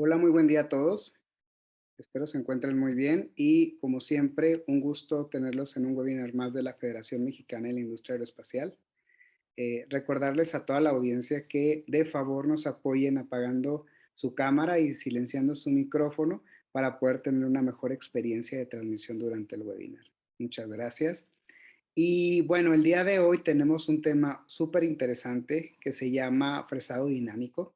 Hola, muy buen día a todos. Espero se encuentren muy bien y, como siempre, un gusto tenerlos en un webinar más de la Federación Mexicana de la Industria Aeroespacial. Recordarles a toda la audiencia que de favor nos apoyen apagando su cámara y silenciando su micrófono para poder tener una mejor experiencia de transmisión durante el webinar. Muchas gracias. Y bueno, el día de hoy tenemos un tema súper interesante que se llama fresado dinámico.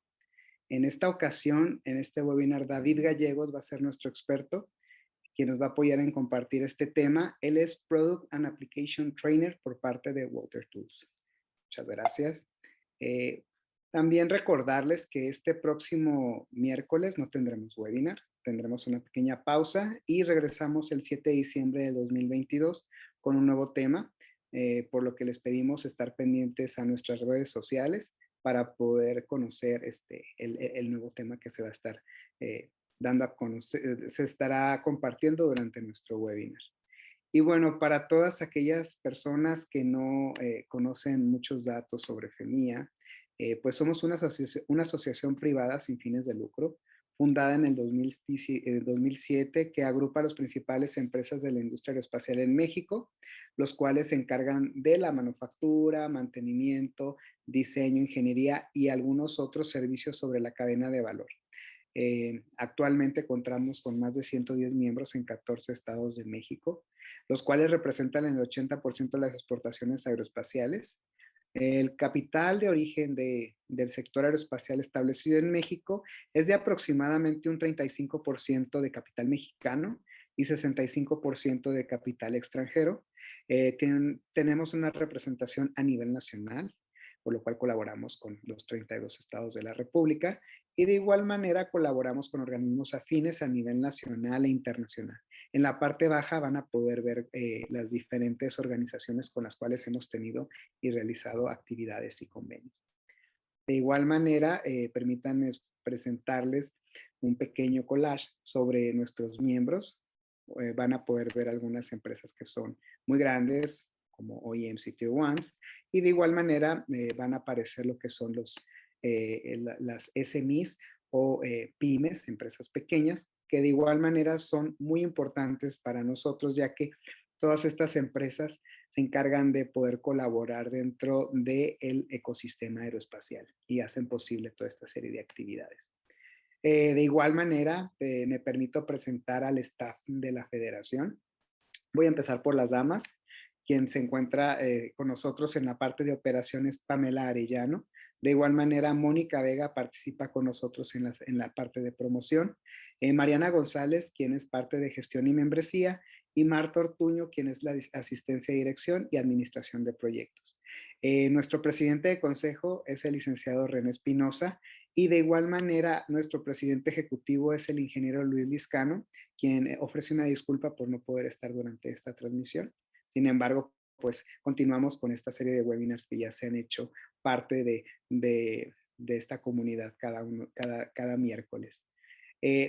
En esta ocasión, en este webinar, David Gallegos va a ser nuestro experto, quien nos va a apoyar en compartir este tema. Él es Product and Application Trainer por parte de Walter Tools. Muchas gracias. Eh, También recordarles que este próximo miércoles no tendremos webinar, tendremos una pequeña pausa y regresamos el 7 de diciembre de 2022 con un nuevo tema, por lo que les pedimos estar pendientes a nuestras redes sociales para poder conocer el nuevo tema que se va a estar dando a conocer, se estará compartiendo durante nuestro webinar. Y bueno, para todas aquellas personas que no conocen muchos datos sobre FEMIA, pues somos una asociación privada sin fines de lucro, fundada en el 2007, que agrupa a las principales empresas de la industria aeroespacial en México, los cuales se encargan de la manufactura, mantenimiento, diseño, ingeniería y algunos otros servicios sobre la cadena de valor. Actualmente contamos con más de 110 miembros en 14 estados de México, los cuales representan el 80% de las exportaciones aeroespaciales. El capital de origen del sector aeroespacial establecido en México es de aproximadamente un 35% de capital mexicano y 65% de capital extranjero. Tenemos una representación a nivel nacional, por lo cual colaboramos con los 32 estados de la República y de igual manera colaboramos con organismos afines a nivel nacional e internacional. En la parte baja van a poder ver las diferentes organizaciones con las cuales hemos tenido y realizado actividades y convenios. De igual manera, permítanme presentarles un pequeño collage sobre nuestros miembros. Van a poder ver algunas empresas que son muy grandes, como OEMs y Tier 1, y de igual manera van a aparecer lo que son las SMEs o pymes, empresas pequeñas, que de igual manera son muy importantes para nosotros, ya que todas estas empresas se encargan de poder colaborar dentro del ecosistema aeroespacial y hacen posible toda esta serie de actividades. De igual manera, me permito presentar al staff de la federación. Voy a empezar por las damas. Quien se encuentra con nosotros en la parte de operaciones, Pamela Arellano. De igual manera, Mónica Vega participa con nosotros en la parte de promoción. Mariana González, quien es parte de gestión y membresía. Y Marta Ortuño, quien es la asistencia de dirección y administración de proyectos. Nuestro presidente de consejo es el licenciado René Espinosa. Y de igual manera, nuestro presidente ejecutivo es el ingeniero Luis Liscano, quien ofrece una disculpa por no poder estar durante esta transmisión. Sin embargo, pues continuamos con esta serie de webinars que ya se han hecho parte de esta comunidad cada miércoles.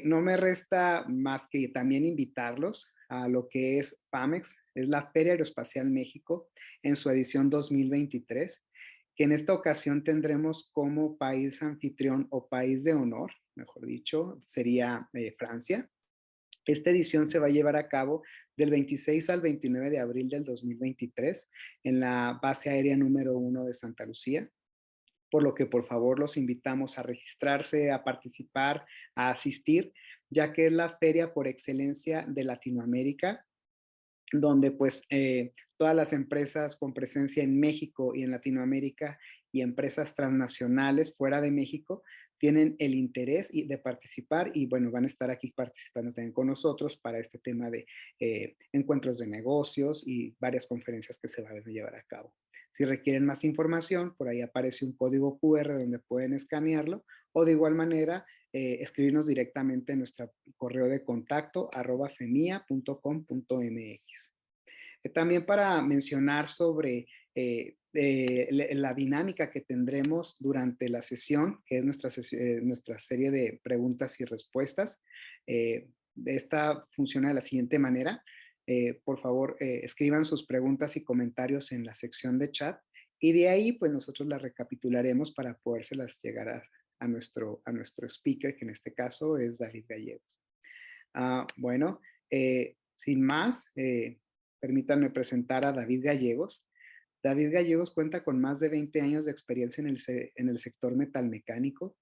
No me resta más que también invitarlos a lo que es PAMEX, es la Feria Aeroespacial México en su edición 2023, que en esta ocasión tendremos como país anfitrión o país de honor, mejor dicho, sería Francia. Esta edición se va a llevar a cabo del 26 al 29 de abril del 2023 en la base aérea número 1 de Santa Lucía, por lo que por favor los invitamos a registrarse, a participar, a asistir, ya que es la feria por excelencia de Latinoamérica, donde pues todas las empresas con presencia en México y en Latinoamérica y empresas transnacionales fuera de México tienen el interés de participar y bueno, van a estar aquí participando también con nosotros para este tema de encuentros de negocios y varias conferencias que se van a llevar a cabo. Si requieren más información, por ahí aparece un código QR donde pueden escanearlo o de igual manera escribirnos directamente en nuestro correo de contacto @femia.com.mx. También para mencionar sobre la dinámica que tendremos durante la sesión, que es nuestra serie de preguntas y respuestas. Esta funciona de la siguiente manera. Por favor, escriban sus preguntas y comentarios en la sección de chat y de ahí pues nosotros las recapitularemos para podérselas llegar a nuestro speaker, que en este caso es David Gallegos. Bueno, sin más, permítanme presentar a David Gallegos. David Gallegos cuenta con más de 20 años de experiencia en el sector metalmecánico.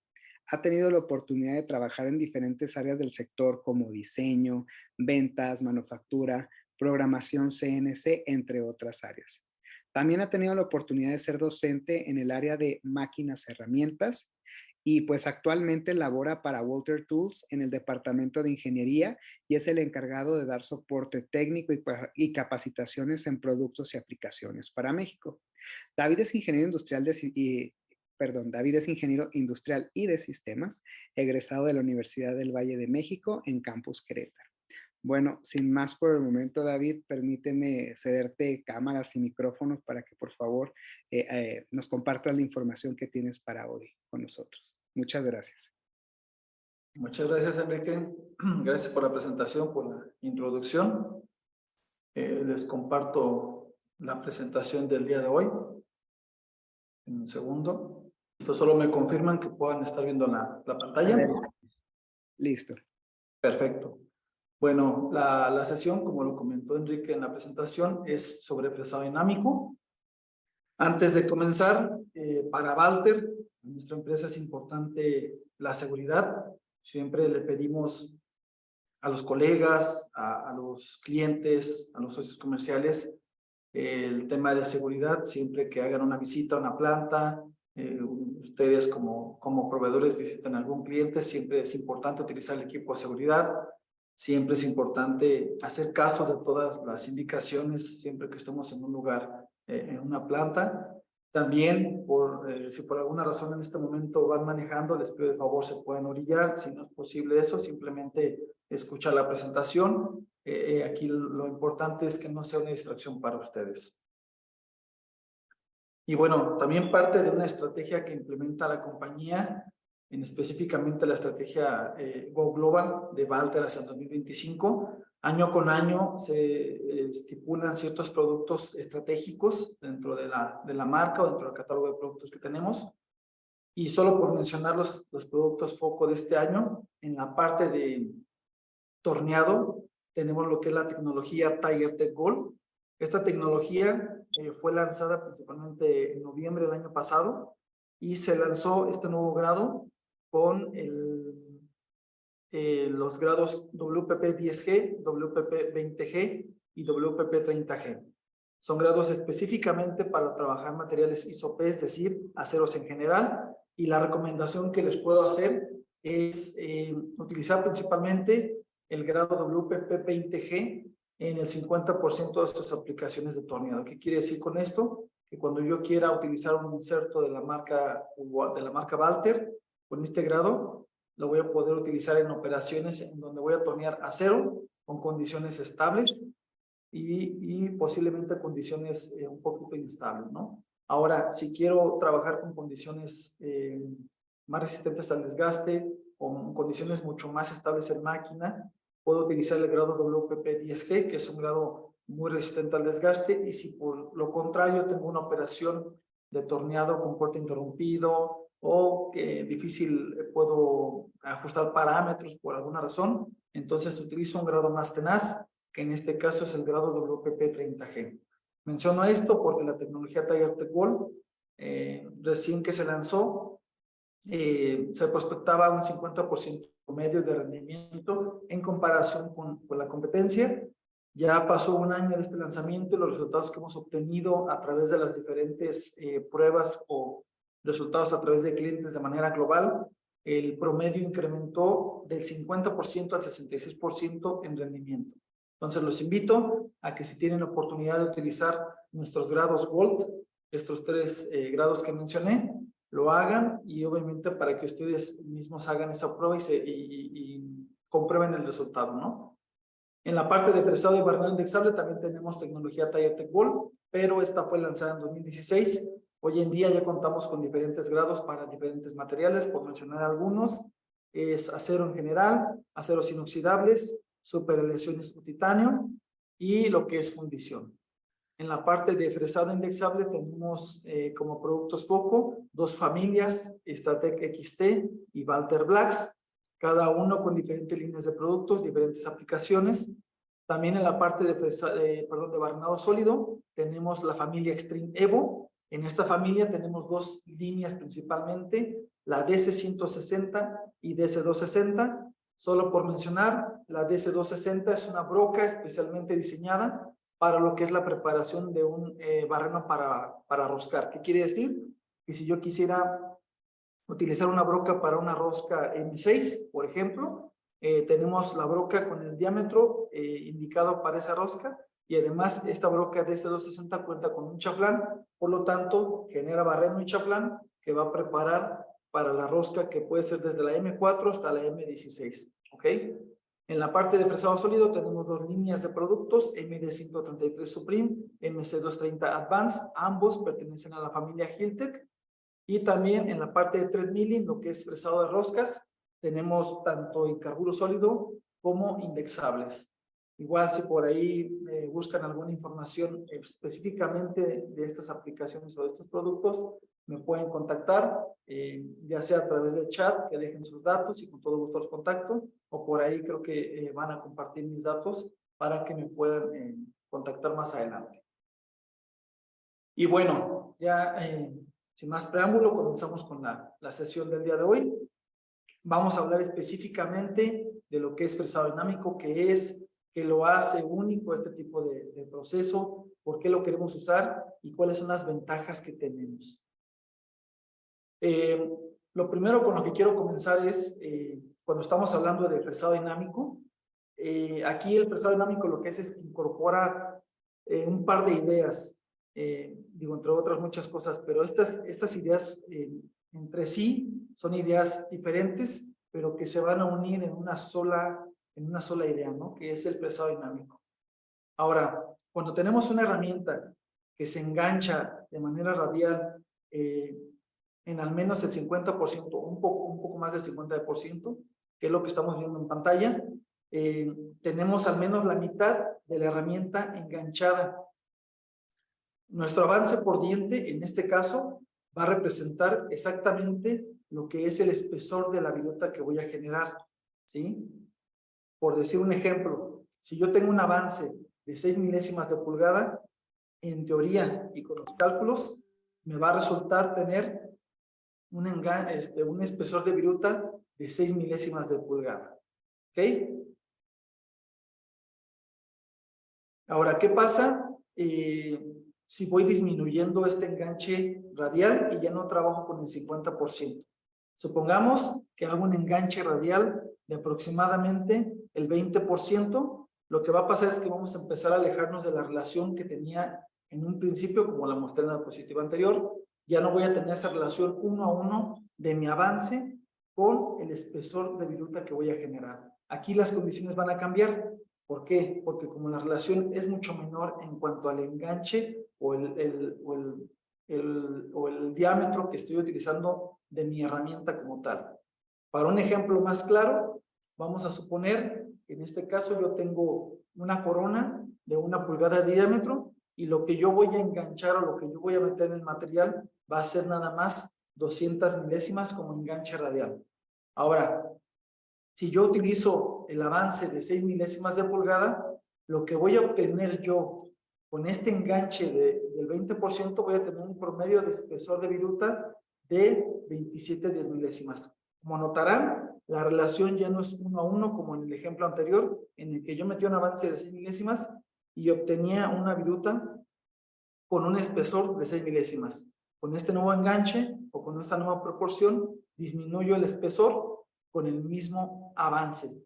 Ha tenido la oportunidad de trabajar en diferentes áreas del sector como diseño, ventas, manufactura, programación CNC, entre otras áreas. También ha tenido la oportunidad de ser docente en el área de máquinas herramientas y pues actualmente labora para Walter Tools en el departamento de ingeniería y es el encargado de dar soporte técnico y capacitaciones en productos y aplicaciones para México. David es ingeniero industrial David es ingeniero industrial y de sistemas, egresado de la Universidad del Valle de México en Campus Querétaro. Bueno, sin más por el momento, David, permíteme cederte cámaras y micrófonos para que por favor nos compartas la información que tienes para hoy con nosotros. Muchas gracias. Muchas gracias, Enrique. Gracias por la presentación, por la introducción. Les comparto la presentación del día de hoy. En un segundo. Esto solo me confirman que puedan estar viendo la pantalla. Listo. Perfecto. Bueno, la sesión, como lo comentó Enrique en la presentación, es sobre fresado dinámico. Antes de comenzar, para Walter, nuestra empresa, es importante la seguridad. Siempre le pedimos a los colegas, a los clientes, a los socios comerciales, el tema de seguridad. Siempre que hagan una visita a una planta, ustedes como proveedores visitan a algún cliente, siempre es importante utilizar el equipo de seguridad. Siempre es importante hacer caso de todas las indicaciones siempre que estemos en un lugar, en una planta. También, si por alguna razón en este momento van manejando, les pido de favor se puedan orillar. Si no es posible eso, simplemente escuchar la presentación. Aquí lo importante es que no sea una distracción para ustedes. Y bueno, también parte de una estrategia que implementa la compañía, específicamente la estrategia Go Global de Walter hacia el 2025. Año con año se estipulan ciertos productos estratégicos dentro de la marca o dentro del catálogo de productos que tenemos. Y solo por mencionar los productos foco de este año, en la parte de torneado tenemos lo que es la tecnología TigerTech Gold. Esta tecnología fue lanzada principalmente en noviembre del año pasado y se lanzó este nuevo grado con los grados WPP 10G, WPP 20G y WPP 30G. Son grados específicamente para trabajar materiales ISOP, es decir, aceros en general, y la recomendación que les puedo hacer es utilizar principalmente el grado WPP 20G en el 50% de sus aplicaciones de torneado. ¿Qué quiere decir con esto? Que cuando yo quiera utilizar un inserto de la marca Walter con este grado, lo voy a poder utilizar en operaciones en donde voy a tornear acero con condiciones estables y posiblemente condiciones un poquito instables, ¿no? Ahora, si quiero trabajar con condiciones más resistentes al desgaste, con condiciones mucho más estables en máquina, puedo utilizar el grado WPP 10G, que es un grado muy resistente al desgaste, y si por lo contrario tengo una operación de torneado con corte interrumpido o que difícil puedo ajustar parámetros por alguna razón, entonces utilizo un grado más tenaz, que en este caso es el grado WPP 30G. Menciono esto porque la tecnología TigerTech Gold, recién que se lanzó, se prospectaba un 50% medio de rendimiento en comparación con la competencia. Ya pasó un año de este lanzamiento y los resultados que hemos obtenido a través de las diferentes pruebas o resultados a través de clientes de manera global, el promedio incrementó del 50% al 66% en rendimiento. Entonces los invito a que si tienen la oportunidad de utilizar nuestros grados Gold, estos 3 grados que mencioné, lo hagan, y obviamente para que ustedes mismos hagan esa prueba y comprueben el resultado, ¿no? En la parte de fresado y barnido indexable también tenemos tecnología TigerTech Gold, pero esta fue lanzada en 2016. Hoy en día ya contamos con diferentes grados para diferentes materiales, por mencionar algunos. Es acero en general, aceros inoxidables, superaleaciones con titanio y lo que es fundición. En la parte de fresado indexable tenemos como productos foco 2 familias, Stratec XT y Walter Blacks, cada uno con diferentes líneas de productos, diferentes aplicaciones. También en la parte de barrenado sólido tenemos la familia Extreme Evo. En esta familia tenemos 2 líneas principalmente, la DC160 y DC260. Solo por mencionar, la DC260 es una broca especialmente diseñada para lo que es la preparación de un barreno para roscar. ¿Qué quiere decir? Que si yo quisiera utilizar una broca para una rosca M6, por ejemplo, tenemos la broca con el diámetro indicado para esa rosca, y además esta broca DC260 cuenta con un chaflán, por lo tanto genera barreno y chaflán que va a preparar para la rosca que puede ser desde la M4 hasta la M16, ¿ok? En la parte de fresado sólido tenemos 2 líneas de productos, MD133 Supreme, MC230 Advanced, ambos pertenecen a la familia Hiltec. Y también en la parte de 3 milling, lo que es fresado de roscas, tenemos tanto hidrocarburo sólido como indexables. Igual si por ahí buscan alguna información específicamente de estas aplicaciones o de estos productos, me pueden contactar, ya sea a través del chat, que dejen sus datos y con todo gusto los contacto, o por ahí creo que van a compartir mis datos para que me puedan contactar más adelante. Y bueno, ya sin más preámbulo, comenzamos con la sesión del día de hoy. Vamos a hablar específicamente de lo que es fresado dinámico, qué es, qué lo hace único este tipo de proceso, por qué lo queremos usar y cuáles son las ventajas que tenemos. Lo primero con lo que quiero comenzar es, cuando estamos hablando de fresado dinámico, aquí el fresado dinámico lo que es que incorpora un par de ideas, digo, entre otras muchas cosas, pero estas ideas entre sí son ideas diferentes, pero que se van a unir en una sola idea, ¿no? Que es el fresado dinámico. Ahora, cuando tenemos una herramienta que se engancha de manera radial en al menos el 50%, un poco más del 50%, que es lo que estamos viendo en pantalla, tenemos al menos la mitad de la herramienta enganchada. Nuestro avance por diente, en este caso, va a representar exactamente lo que es el espesor de la viruta que voy a generar, ¿sí? Por decir un ejemplo, si yo tengo un avance de 6 milésimas de pulgada, en teoría y con los cálculos, me va a resultar tener un espesor de viruta de 6 milésimas de pulgada, ¿ok? Ahora, ¿qué pasa si voy disminuyendo este enganche radial y ya no trabajo con el 50%? Supongamos que hago un enganche radial de aproximadamente el 20%, lo que va a pasar es que vamos a empezar a alejarnos de la relación que tenía en un principio, como la mostré en la diapositiva anterior. Ya no voy a tener esa relación 1 a 1 de mi avance con el espesor de viruta que voy a generar. Aquí las condiciones van a cambiar. ¿Por qué? Porque como la relación es mucho menor en cuanto al enganche o el diámetro que estoy utilizando de mi herramienta como tal. Para un ejemplo más claro, vamos a suponer que en este caso yo tengo una corona de 1 pulgada de diámetro y lo que yo voy a enganchar o lo que yo voy a meter en el material va a ser nada más 200 milésimas como enganche radial. Ahora, si yo utilizo el avance de 6 milésimas de pulgada, lo que voy a obtener yo con este enganche del 20%, voy a tener un promedio de espesor de viruta de 27 milésimas. Como notarán, la relación ya no es 1 a 1 como en el ejemplo anterior, en el que yo metí un avance de 6 milésimas y obtenía una viruta con un espesor de 6 milésimas. Con este nuevo enganche o con esta nueva proporción, disminuyo el espesor con el mismo avance.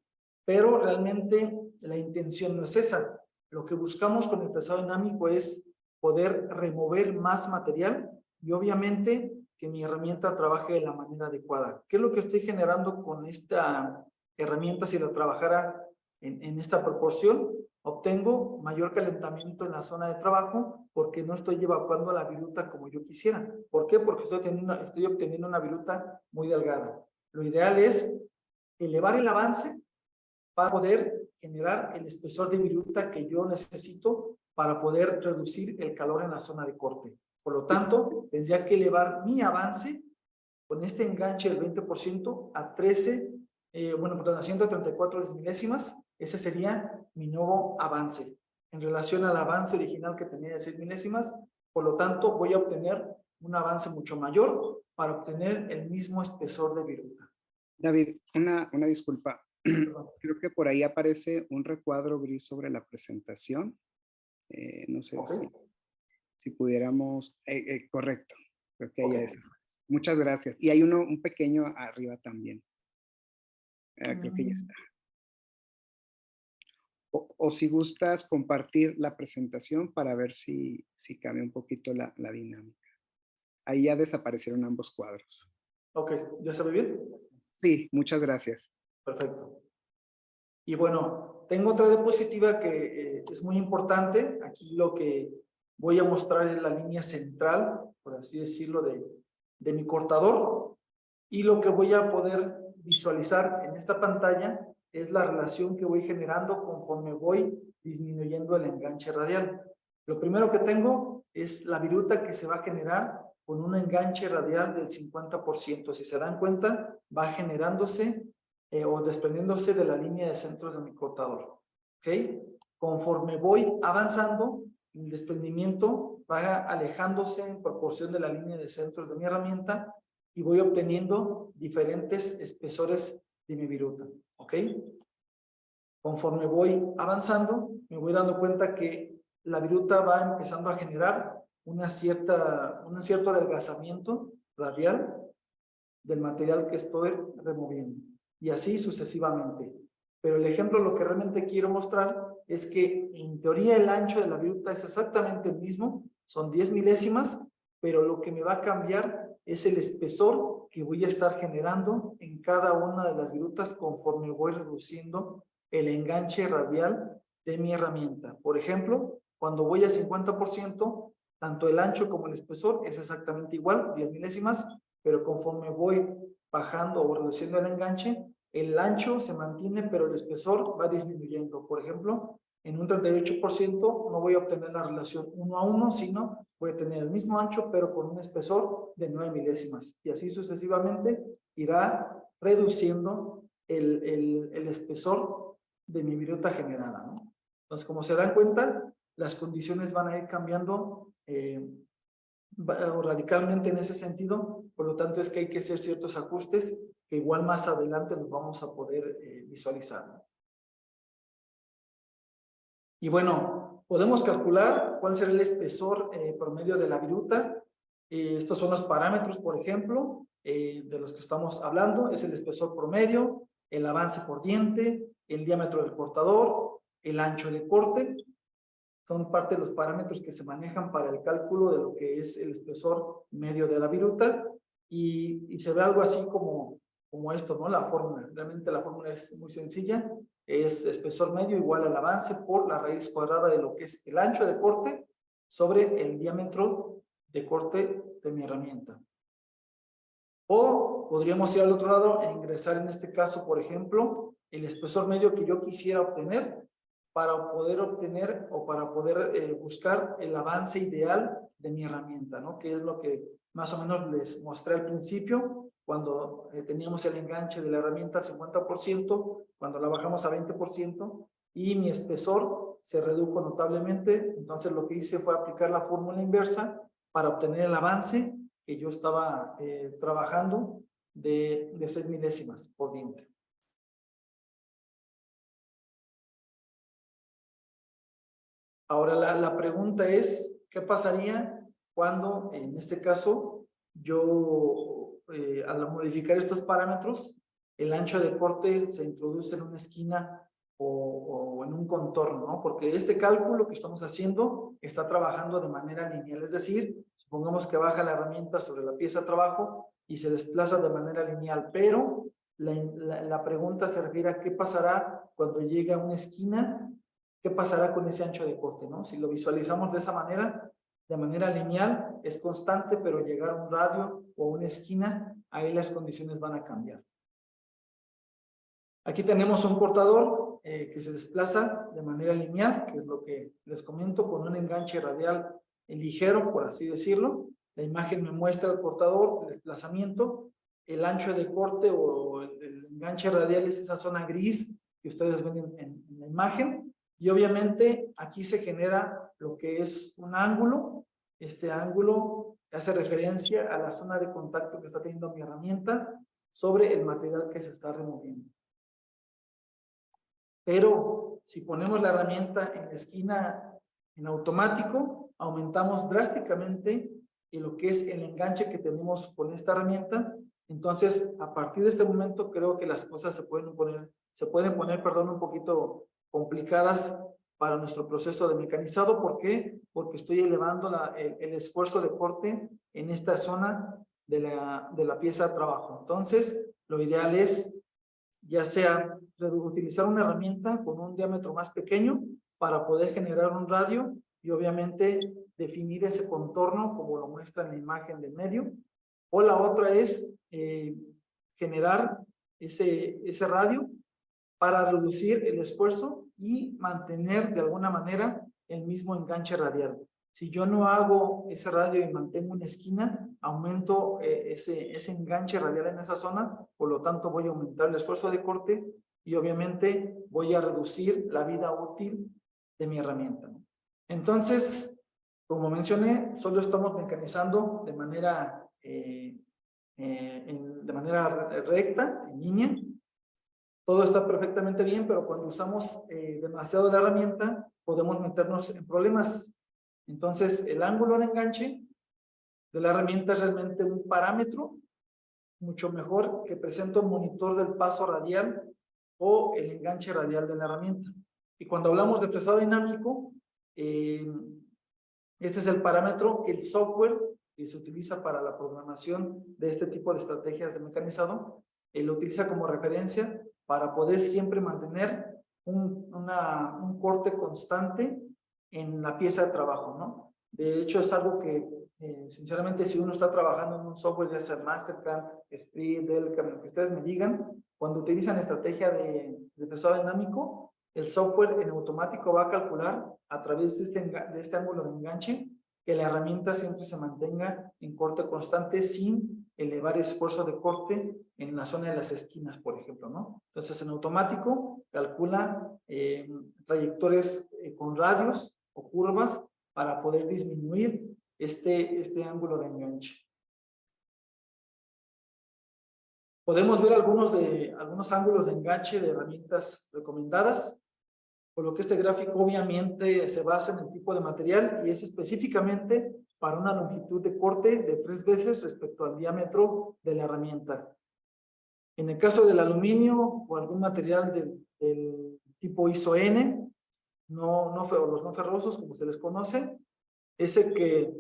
Pero realmente la intención no es esa. Lo que buscamos con el fresado dinámico es poder remover más material y obviamente que mi herramienta trabaje de la manera adecuada. ¿Qué es lo que estoy generando con esta herramienta si la trabajara en esta proporción? Obtengo mayor calentamiento en la zona de trabajo porque no estoy evacuando la viruta como yo quisiera. ¿Por qué? Porque estoy obteniendo una viruta muy delgada. Lo ideal es elevar el avance para poder generar el espesor de viruta que yo necesito para poder reducir el calor en la zona de corte. Por lo tanto, tendría que elevar mi avance con este enganche del 20% a 13, a 134 milésimas. Ese sería mi nuevo avance en relación al avance original que tenía de 6 milésimas. Por lo tanto, voy a obtener un avance mucho mayor para obtener el mismo espesor de viruta. David, una disculpa. Creo que por ahí aparece un recuadro gris sobre la presentación. No sé Okay. si pudiéramos, correcto, creo que ahí Okay. es. Muchas gracias. Y hay un pequeño arriba también. Creo que ya está. O si gustas compartir la presentación para ver si cambia un poquito la dinámica. Ahí ya desaparecieron ambos cuadros. Ok, ¿ya se ve bien? Sí, muchas gracias. Perfecto. Y bueno, tengo otra diapositiva que es muy importante. Aquí lo que voy a mostrar es la línea central, por así decirlo, de mi cortador. Y lo que voy a poder visualizar en esta pantalla es la relación que voy generando conforme voy disminuyendo el enganche radial. Lo primero que tengo es la viruta que se va a generar con un enganche radial del 50%. Si se dan cuenta, va generándose o desprendiéndose de la línea de centros de mi cortador. ¿Ok? Conforme voy avanzando, el desprendimiento va alejándose en proporción de la línea de centros de mi herramienta y voy obteniendo diferentes espesores de mi viruta. ¿Ok? Conforme voy avanzando, me voy dando cuenta que la viruta va empezando a generar un cierto adelgazamiento radial del material que estoy removiendo. Y así sucesivamente. Pero el ejemplo, lo que realmente quiero mostrar es que en teoría el ancho de la viruta es exactamente el mismo, son 10 milésimas, pero lo que me va a cambiar es el espesor que voy a estar generando en cada una de las virutas conforme voy reduciendo el enganche radial de mi herramienta. Por ejemplo, cuando voy a 50%, tanto el ancho como el espesor es exactamente igual, 10 milésimas, pero conforme voy bajando o reduciendo el enganche, el ancho se mantiene, pero el espesor va disminuyendo. Por ejemplo, en un 38% no voy a obtener la relación 1 a 1, sino voy a tener el mismo ancho, pero con un espesor de 9 milésimas. Y así sucesivamente irá reduciendo el espesor de mi viruta generada, ¿no? Entonces, como se dan cuenta, las condiciones van a ir cambiando radicalmente en ese sentido. Por lo tanto, es que hay que hacer ciertos ajustes que igual más adelante nos vamos a poder visualizar. Y bueno, podemos calcular cuál será el espesor promedio de la viruta. Estos son los parámetros, por ejemplo, de los que estamos hablando. Es el espesor promedio, el avance por diente, el diámetro del cortador, el ancho de corte. Son parte de los parámetros que se manejan para el cálculo de lo que es el espesor medio de la viruta. Y se ve algo así como esto, ¿no? La fórmula. Realmente la fórmula es muy sencilla. Es espesor medio igual al avance por la raíz cuadrada de lo que es el ancho de corte sobre el diámetro de corte de mi herramienta. O podríamos ir al otro lado e ingresar en este caso, por ejemplo, el espesor medio que yo quisiera obtener para poder obtener o para poder buscar el avance ideal de mi herramienta, ¿no? Que es lo que más o menos les mostré al principio, cuando teníamos el enganche de la herramienta al 50%, cuando la bajamos a 20%, y mi espesor se redujo notablemente. Entonces lo que hice fue aplicar la fórmula inversa para obtener el avance que yo estaba trabajando de 6 milésimas por diente. Ahora la pregunta es, ¿qué pasaría cuando, en este caso, yo, al modificar estos parámetros, el ancho de corte se introduce en una esquina o en un contorno, ¿no? Porque este cálculo que estamos haciendo está trabajando de manera lineal, es decir, supongamos que baja la herramienta sobre la pieza de trabajo y se desplaza de manera lineal, pero la pregunta se refiere a qué pasará cuando llegue a una esquina. ¿Qué pasará con ese ancho de corte, no? Si lo visualizamos de manera lineal, es constante, pero llegar a un radio o una esquina, ahí las condiciones van a cambiar. Aquí tenemos un cortador que se desplaza de manera lineal, que es lo que les comento, con un enganche radial ligero, por así decirlo. La imagen me muestra el portador, el desplazamiento, el ancho de corte o el enganche radial es esa zona gris que ustedes ven en la imagen. Y obviamente aquí se genera lo que es un ángulo. Este ángulo hace referencia a la zona de contacto que está teniendo mi herramienta sobre el material que se está removiendo. Pero si ponemos la herramienta en la esquina en automático, aumentamos drásticamente lo que es el enganche que tenemos con esta herramienta. Entonces, a partir de este momento, creo que las cosas se pueden poner, un poquito complicadas para nuestro proceso de mecanizado. ¿Por qué? Porque estoy elevando el esfuerzo de corte en esta zona de la pieza de trabajo. Entonces, lo ideal es ya sea utilizar una herramienta con un diámetro más pequeño para poder generar un radio y obviamente definir ese contorno como lo muestra en la imagen del medio, o la otra es generar ese radio para reducir el esfuerzo y mantener de alguna manera el mismo enganche radial. Si yo no hago ese radio y mantengo una esquina, aumento ese enganche radial en esa zona, por lo tanto voy a aumentar el esfuerzo de corte y obviamente voy a reducir la vida útil de mi herramienta. Entonces, como mencioné, solo estamos mecanizando de manera recta, en línea. Todo está perfectamente bien, pero cuando usamos demasiado la herramienta, podemos meternos en problemas. Entonces, el ángulo de enganche de la herramienta es realmente un parámetro mucho mejor que presenta un monitor del paso radial o el enganche radial de la herramienta. Y cuando hablamos de fresado dinámico, este es el parámetro que el software que se utiliza para la programación de este tipo de estrategias de mecanizado, lo utiliza como referencia para poder siempre mantener un corte constante en la pieza de trabajo, ¿no? De hecho, es algo que, sinceramente, si uno está trabajando en un software, ya sea Mastercam, Sprit, Delcam, lo que ustedes me digan, cuando utilizan estrategia de fresado dinámico, el software en automático va a calcular a través de este ángulo de enganche que la herramienta siempre se mantenga en corte constante sin elevar esfuerzo de corte en la zona de las esquinas, por ejemplo, ¿no? Entonces, en automático calcula trayectorias con radios o curvas para poder disminuir este ángulo de enganche. Podemos ver algunos ángulos de enganche de herramientas recomendadas, por lo que este gráfico obviamente se basa en el tipo de material y es específicamente para una longitud de corte de 3 veces respecto al diámetro de la herramienta. En el caso del aluminio o algún material del tipo ISO-N, los no ferrosos, como se les conoce, ese que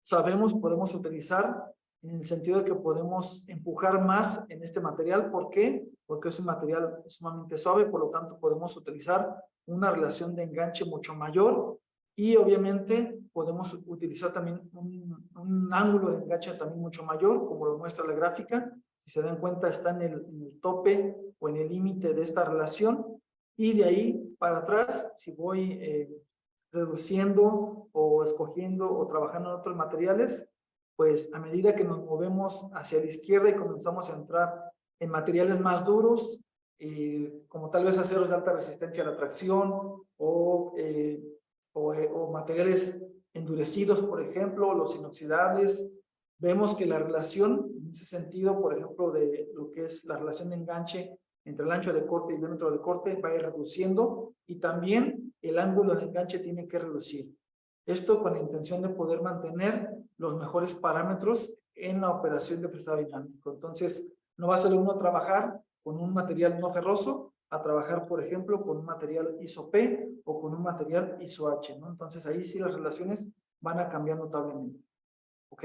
sabemos podemos utilizar en el sentido de que podemos empujar más en este material. ¿Por qué? Porque es un material sumamente suave, por lo tanto podemos utilizar una relación de enganche mucho mayor y obviamente podemos utilizar también un ángulo de enganche también mucho mayor, como lo muestra la gráfica. Si se dan cuenta, está en el tope o en el límite de esta relación, y de ahí para atrás, si voy reduciendo o escogiendo o trabajando en otros materiales, pues a medida que nos movemos hacia la izquierda y comenzamos a entrar en materiales más duros, como tal vez aceros de alta resistencia a la tracción o materiales endurecidos, por ejemplo, los inoxidables, vemos que la relación, en ese sentido, por ejemplo, de lo que es la relación de enganche entre el ancho de corte y el diámetro de corte, va a ir reduciendo, y también el ángulo de enganche tiene que reducir. Esto con la intención de poder mantener los mejores parámetros en la operación de fresado dinámico. Entonces, no va a ser uno trabajar con un material no ferroso a trabajar, por ejemplo, con un material ISO-P o con un material ISO-H, ¿no? Entonces, ahí sí las relaciones van a cambiar notablemente. ¿Ok?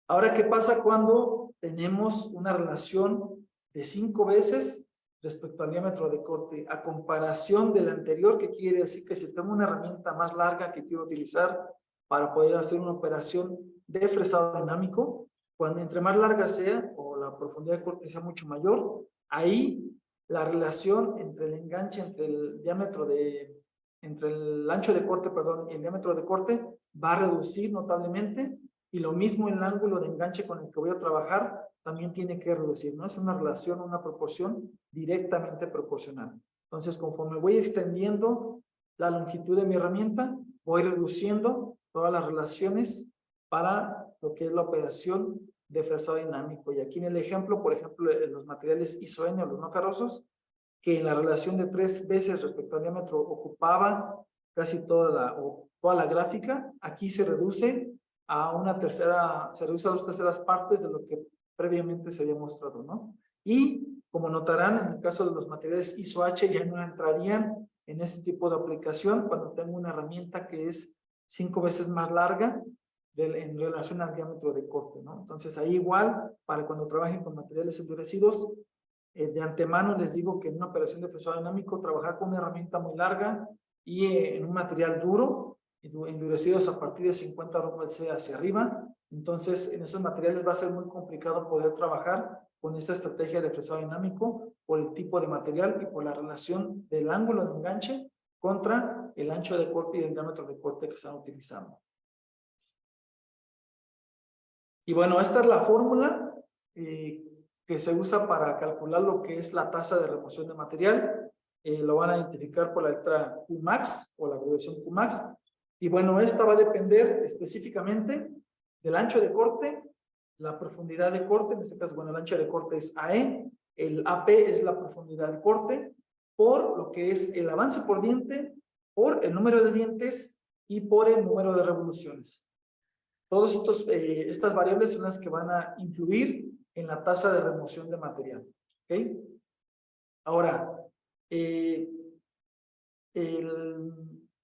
Ahora, ¿qué pasa cuando tenemos una relación de 5 veces respecto al diámetro de corte a comparación del anterior? Que quiere decir que si tengo una herramienta más larga que quiero utilizar para poder hacer una operación de fresado dinámico, cuando entre más larga sea o la profundidad de corte sea mucho mayor, ahí la relación entre el enganche, entre el diámetro de, entre el ancho de corte, perdón, y el diámetro de corte va a reducir notablemente, y lo mismo el ángulo de enganche con el que voy a trabajar también tiene que reducir, ¿no? Es una relación, una proporción directamente proporcional. Entonces, conforme voy extendiendo la longitud de mi herramienta, voy reduciendo todas las relaciones para lo que es la operación de fresado dinámico. Y aquí en el ejemplo, por ejemplo, en los materiales iso-N o los no ferrosos, que en la relación de 3 veces respecto al diámetro ocupaba casi toda la gráfica, aquí se reduce a una tercera, se reduce a 2/3 partes de lo que previamente se había mostrado, ¿no? Y como notarán, en el caso de los materiales ISO-H ya no entrarían en este tipo de aplicación cuando tengo una herramienta que es 5 veces más larga en relación al diámetro de corte, ¿no? Entonces ahí igual, para cuando trabajen con materiales endurecidos, de antemano les digo que en una operación de fresado dinámico, trabajar con una herramienta muy larga y en un material duro, endurecidos a partir de 50 Rockwell C hacia arriba. Entonces, en esos materiales va a ser muy complicado poder trabajar con esta estrategia de fresado dinámico por el tipo de material y por la relación del ángulo de enganche contra el ancho de corte y el diámetro de corte que están utilizando. Y bueno, esta es la fórmula que se usa para calcular lo que es la tasa de remoción de material. Lo van a identificar por la letra Qmax o la abreviación Qmax. Y bueno, esta va a depender específicamente del ancho de corte, la profundidad de corte, en este caso, bueno, el ancho de corte es AE, el AP es la profundidad de corte, por lo que es el avance por diente, por el número de dientes y por el número de revoluciones. Todas estas variables son las que van a influir en la tasa de remoción de material. ¿Okay? Ahora,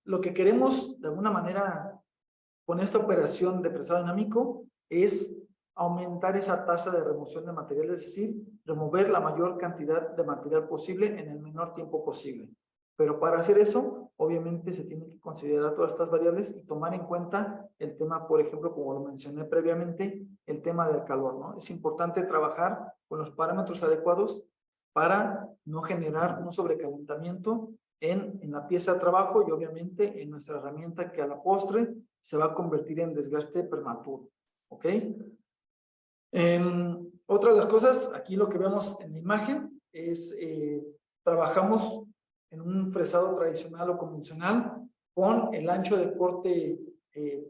lo que queremos de alguna manera con esta operación de fresado dinámico es aumentar esa tasa de remoción de material, es decir, remover la mayor cantidad de material posible en el menor tiempo posible. Pero para hacer eso, obviamente se tienen que considerar todas estas variables y tomar en cuenta el tema, por ejemplo, como lo mencioné previamente, el tema del calor, ¿no? Es importante trabajar con los parámetros adecuados para no generar un sobrecalentamiento en la pieza de trabajo y obviamente en nuestra herramienta que a la postre se va a convertir en desgaste prematuro. ¿Ok? Otra de las cosas, aquí lo que vemos en la imagen es, trabajamos en un fresado tradicional o convencional con el ancho de corte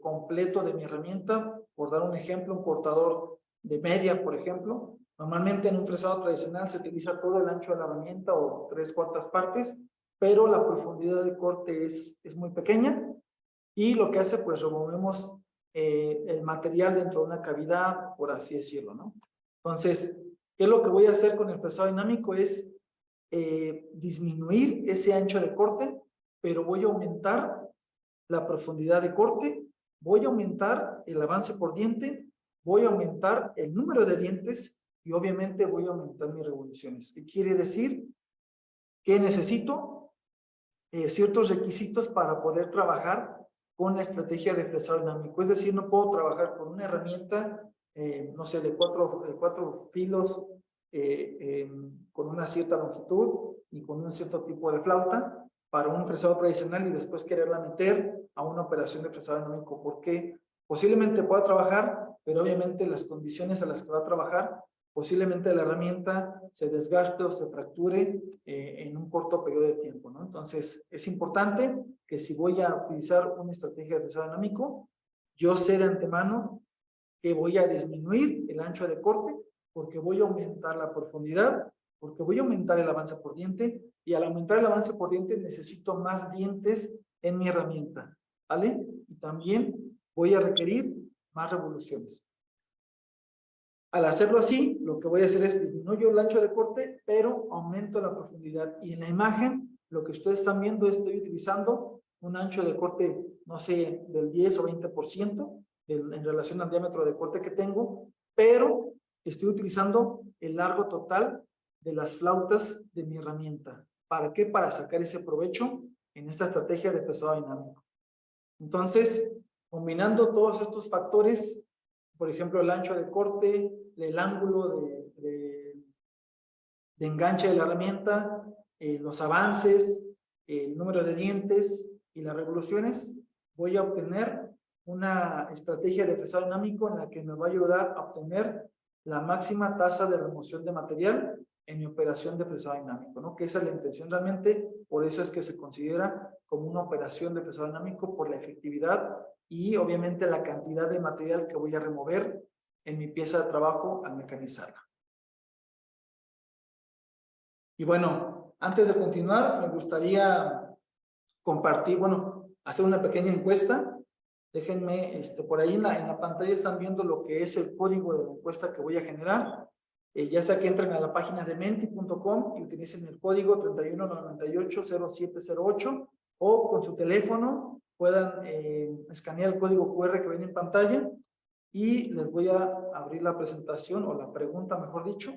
completo de mi herramienta. Por dar un ejemplo, un cortador de media, por ejemplo. Normalmente en un fresado tradicional se utiliza todo el ancho de la herramienta o 3/4 partes, pero la profundidad de corte es muy pequeña y lo que hace, pues removemos el material dentro de una cavidad, por así decirlo, ¿no? Entonces, ¿qué es lo que voy a hacer con el fresado dinámico? Es disminuir ese ancho de corte, pero voy a aumentar la profundidad de corte, voy a aumentar el avance por diente, voy a aumentar el número de dientes y obviamente voy a aumentar mis revoluciones. ¿Qué quiere decir? Que necesito ciertos requisitos para poder trabajar con la estrategia de fresado dinámico. Es decir, no puedo trabajar con una herramienta, no sé, de cuatro filos, con una cierta longitud y con un cierto tipo de flauta para un fresado tradicional y después quererla meter a una operación de fresado dinámico, porque posiblemente pueda trabajar, pero obviamente las condiciones a las que va a trabajar, posiblemente la herramienta se desgaste o se fracture en un corto periodo de tiempo, ¿no? Entonces, es importante que si voy a utilizar una estrategia de fresado dinámico, yo sé de antemano que voy a disminuir el ancho de corte, porque voy a aumentar la profundidad, porque voy a aumentar el avance por diente, y al aumentar el avance por diente necesito más dientes en mi herramienta, ¿vale? Y también voy a requerir más revoluciones. Al hacerlo así, lo que voy a hacer es disminuyo el ancho de corte, pero aumento la profundidad. Y en la imagen, lo que ustedes están viendo, estoy utilizando un ancho de corte, no sé, del 10 o 20% en relación al diámetro de corte que tengo, pero estoy utilizando el largo total de las flautas de mi herramienta. ¿Para qué? Para sacar ese provecho en esta estrategia de fresado dinámico. Entonces, combinando todos estos factores, por ejemplo, el ancho de corte, el ángulo de enganche de la herramienta, los avances, el número de dientes y las revoluciones, voy a obtener una estrategia de fresado dinámico en la que me va a ayudar a obtener la máxima tasa de remoción de material en mi operación de fresado dinámico, ¿no? Que esa es la intención realmente, por eso es que se considera como una operación de fresado dinámico, por la efectividad y obviamente la cantidad de material que voy a remover en mi pieza de trabajo al mecanizarla. Y bueno, antes de continuar, me gustaría compartir, bueno, hacer una pequeña encuesta. Déjenme, por ahí en la pantalla están viendo lo que es el código de la encuesta que voy a generar. Ya sea que entren a la página de menti.com y utilicen el código 31980708 o con su teléfono puedan escanear el código QR que ven en pantalla y les voy a abrir la presentación o la pregunta, mejor dicho.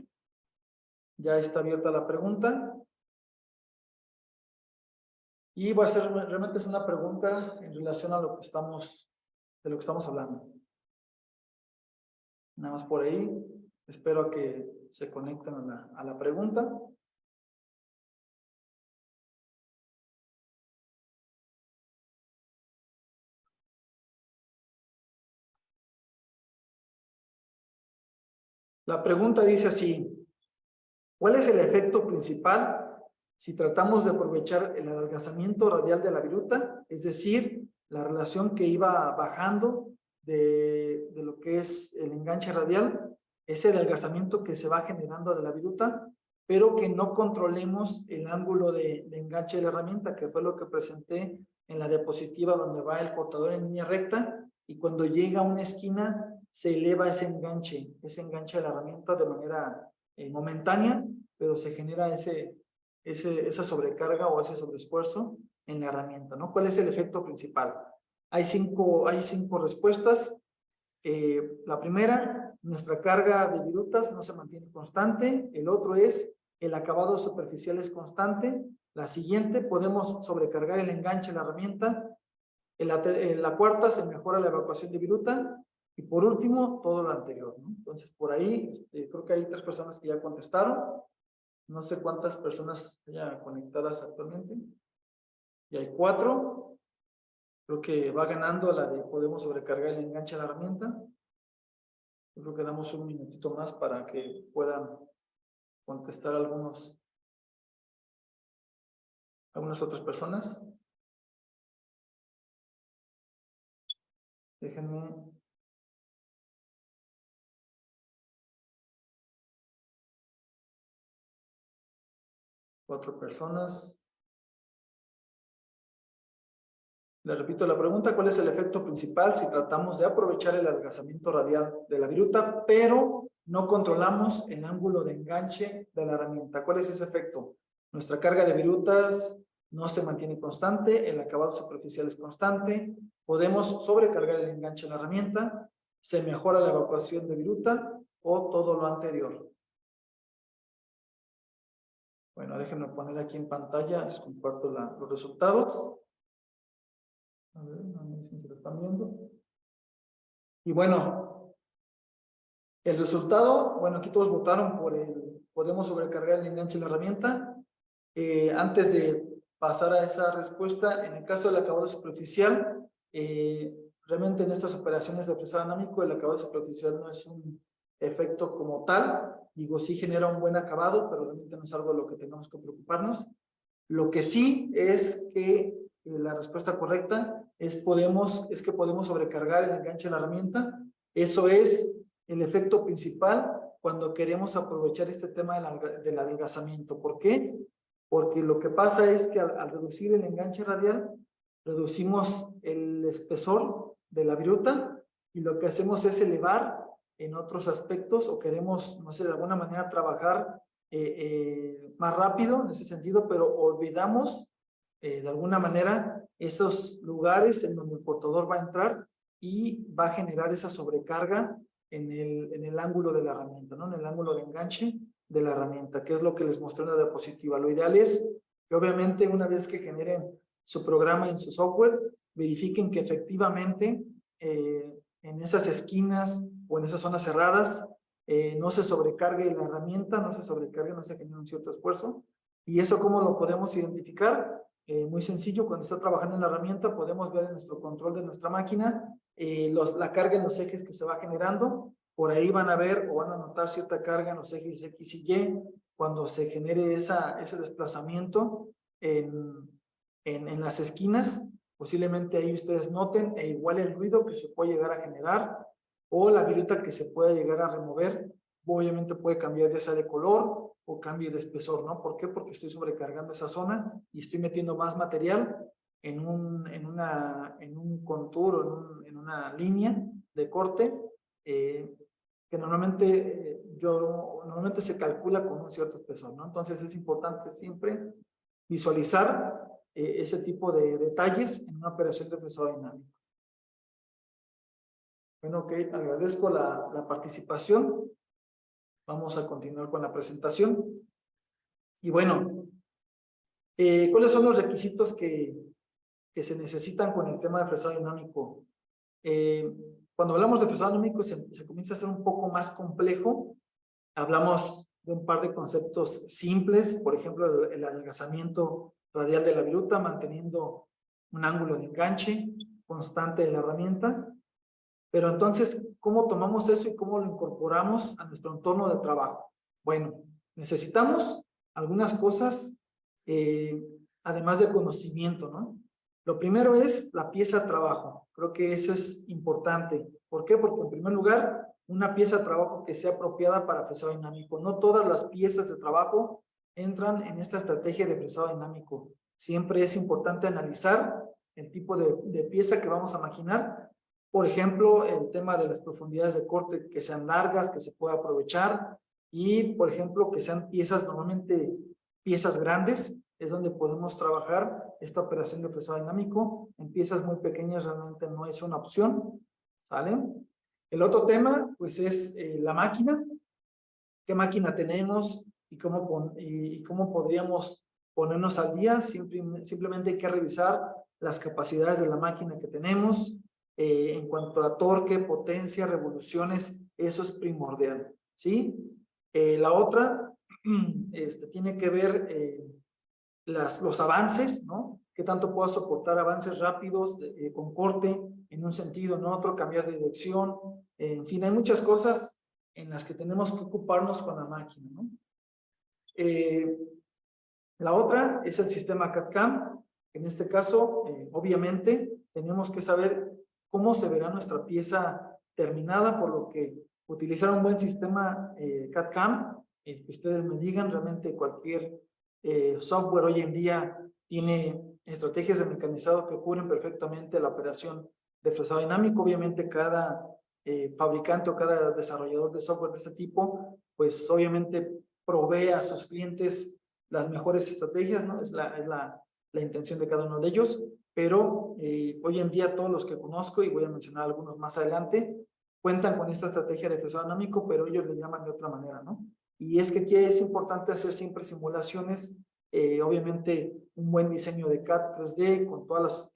Ya está abierta la pregunta. Y va a ser, realmente es una pregunta en relación a lo que estamos hablando. Nada más por ahí. Espero a que se conecten a la pregunta. La pregunta dice así: ¿cuál es el efecto principal si tratamos de aprovechar el adelgazamiento radial de la viruta? Es decir, la relación que iba bajando de lo que es el enganche radial, ese adelgazamiento que se va generando de la viruta, pero que no controlemos el ángulo de enganche de la herramienta, que fue lo que presenté en la diapositiva donde va el cortador en línea recta, y cuando llega a una esquina se eleva ese enganche de la herramienta de manera momentánea, pero se genera esa sobrecarga o ese sobreesfuerzo en la herramienta, ¿no? ¿Cuál es el efecto principal? Hay cinco respuestas. La primera, nuestra carga de virutas no se mantiene constante. El otro es, el acabado superficial es constante. La siguiente, podemos sobrecargar el enganche de la herramienta. En la cuarta, se mejora la evacuación de viruta. Y por último, todo lo anterior, ¿no? Entonces, por ahí, creo que hay 3 personas que ya contestaron. No sé cuántas personas ya conectadas actualmente. Y hay 4. Creo que va ganando la de podemos sobrecargar el enganche a la herramienta. Yo creo que damos un minutito más para que puedan contestar algunas otras personas. Déjenme. Cuatro personas. Le repito la pregunta: ¿cuál es el efecto principal si tratamos de aprovechar el adelgazamiento radial de la viruta, pero no controlamos el ángulo de enganche de la herramienta? ¿Cuál es ese efecto? Nuestra carga de virutas no se mantiene constante, el acabado superficial es constante, podemos sobrecargar el enganche de la herramienta, se mejora la evacuación de viruta o todo lo anterior. Bueno, déjenme poner aquí en pantalla, les comparto los resultados. A ver, no me dicen si lo están viendo. Y bueno, el resultado, bueno, aquí todos votaron por podemos sobrecargar el enganche de la herramienta. Antes de pasar a esa respuesta, en el caso del acabado superficial, realmente en estas operaciones de fresado dinámico, el acabado superficial no es un efecto como tal. Digo, sí genera un buen acabado, pero realmente no es algo de lo que tenemos que preocuparnos. Lo que sí es que la respuesta correcta es que podemos sobrecargar el enganche de la herramienta. Eso es el efecto principal cuando queremos aprovechar este tema del adelgazamiento. ¿Por qué? Porque lo que pasa es que al reducir el enganche radial, reducimos el espesor de la viruta y lo que hacemos es elevar en otros aspectos, o queremos, no sé, de alguna manera trabajar más rápido en ese sentido, pero olvidamos de alguna manera esos lugares en donde el portador va a entrar y va a generar esa sobrecarga en el ángulo de la herramienta, ¿no? En el ángulo de enganche de la herramienta, que es lo que les mostré en la diapositiva. Lo ideal es que obviamente una vez que generen su programa en su software, verifiquen que efectivamente en esas esquinas o en esas zonas cerradas no se sobrecargue la herramienta, no se sobrecargue, no se genere un cierto esfuerzo. ¿Y eso cómo lo podemos identificar? Muy sencillo, cuando está trabajando en la herramienta podemos ver en nuestro control de nuestra máquina la carga en los ejes que se va generando. Por ahí van a ver o van a notar cierta carga en los ejes X y Y cuando se genere ese desplazamiento en las esquinas. Posiblemente ahí ustedes noten igual el ruido que se puede llegar a generar o la viruta que se puede llegar a remover. Obviamente puede cambiar ya sea de color o cambie de espesor, ¿no? ¿Por qué? Porque estoy sobrecargando esa zona y estoy metiendo más material en un contour, en una línea de corte que normalmente se calcula con un cierto espesor, ¿no? Entonces es importante siempre visualizar ese tipo de detalles en una operación de fresado dinámico. Bueno, ok, agradezco la participación. Vamos a continuar con la presentación. Y bueno, ¿cuáles son los requisitos que se necesitan con el tema de fresado dinámico? Cuando hablamos de fresado dinámico se comienza a hacer un poco más complejo. Hablamos de un par de conceptos simples, por ejemplo, el adelgazamiento radial de la viruta, manteniendo un ángulo de enganche constante de la herramienta. Pero entonces, ¿cómo tomamos eso y cómo lo incorporamos a nuestro entorno de trabajo? Bueno, necesitamos algunas cosas, además de conocimiento, ¿no? Lo primero es la pieza de trabajo. Creo que eso es importante. ¿Por qué? Porque en primer lugar, una pieza de trabajo que sea apropiada para fresado dinámico. No todas las piezas de trabajo entran en esta estrategia de fresado dinámico. Siempre es importante analizar el tipo de pieza que vamos a maquinar. Por ejemplo, el tema de las profundidades de corte que sean largas, que se pueda aprovechar y, por ejemplo, que sean piezas, normalmente piezas grandes, es donde podemos trabajar esta operación de fresado dinámico. En piezas muy pequeñas realmente no es una opción, ¿sale? El otro tema, pues, es la máquina. ¿Qué máquina tenemos y cómo podríamos ponernos al día? Simplemente hay que revisar las capacidades de la máquina que tenemos. En cuanto a torque, potencia, revoluciones, eso es primordial, ¿sí? La otra tiene que ver los avances, ¿no? ¿Qué tanto puedo soportar avances rápidos con corte en un sentido, en otro, cambiar de dirección? En fin, hay muchas cosas en las que tenemos que ocuparnos con la máquina, ¿no? La otra es el sistema CAD/CAM. En este caso, obviamente, tenemos que saber cómo se verá nuestra pieza terminada, por lo que utilizar un buen sistema CAD/CAM, que ustedes me digan, realmente cualquier software hoy en día tiene estrategias de mecanizado que cubren perfectamente la operación de fresado dinámico. Obviamente cada fabricante o cada desarrollador de software de este tipo, pues obviamente provee a sus clientes las mejores estrategias, ¿no? Es la intención de cada uno de ellos, pero hoy en día todos los que conozco, y voy a mencionar algunos más adelante, cuentan con esta estrategia de fresado dinámico, pero ellos le llaman de otra manera, ¿no? Y es que aquí es importante hacer siempre simulaciones, obviamente un buen diseño de CAD 3D con todas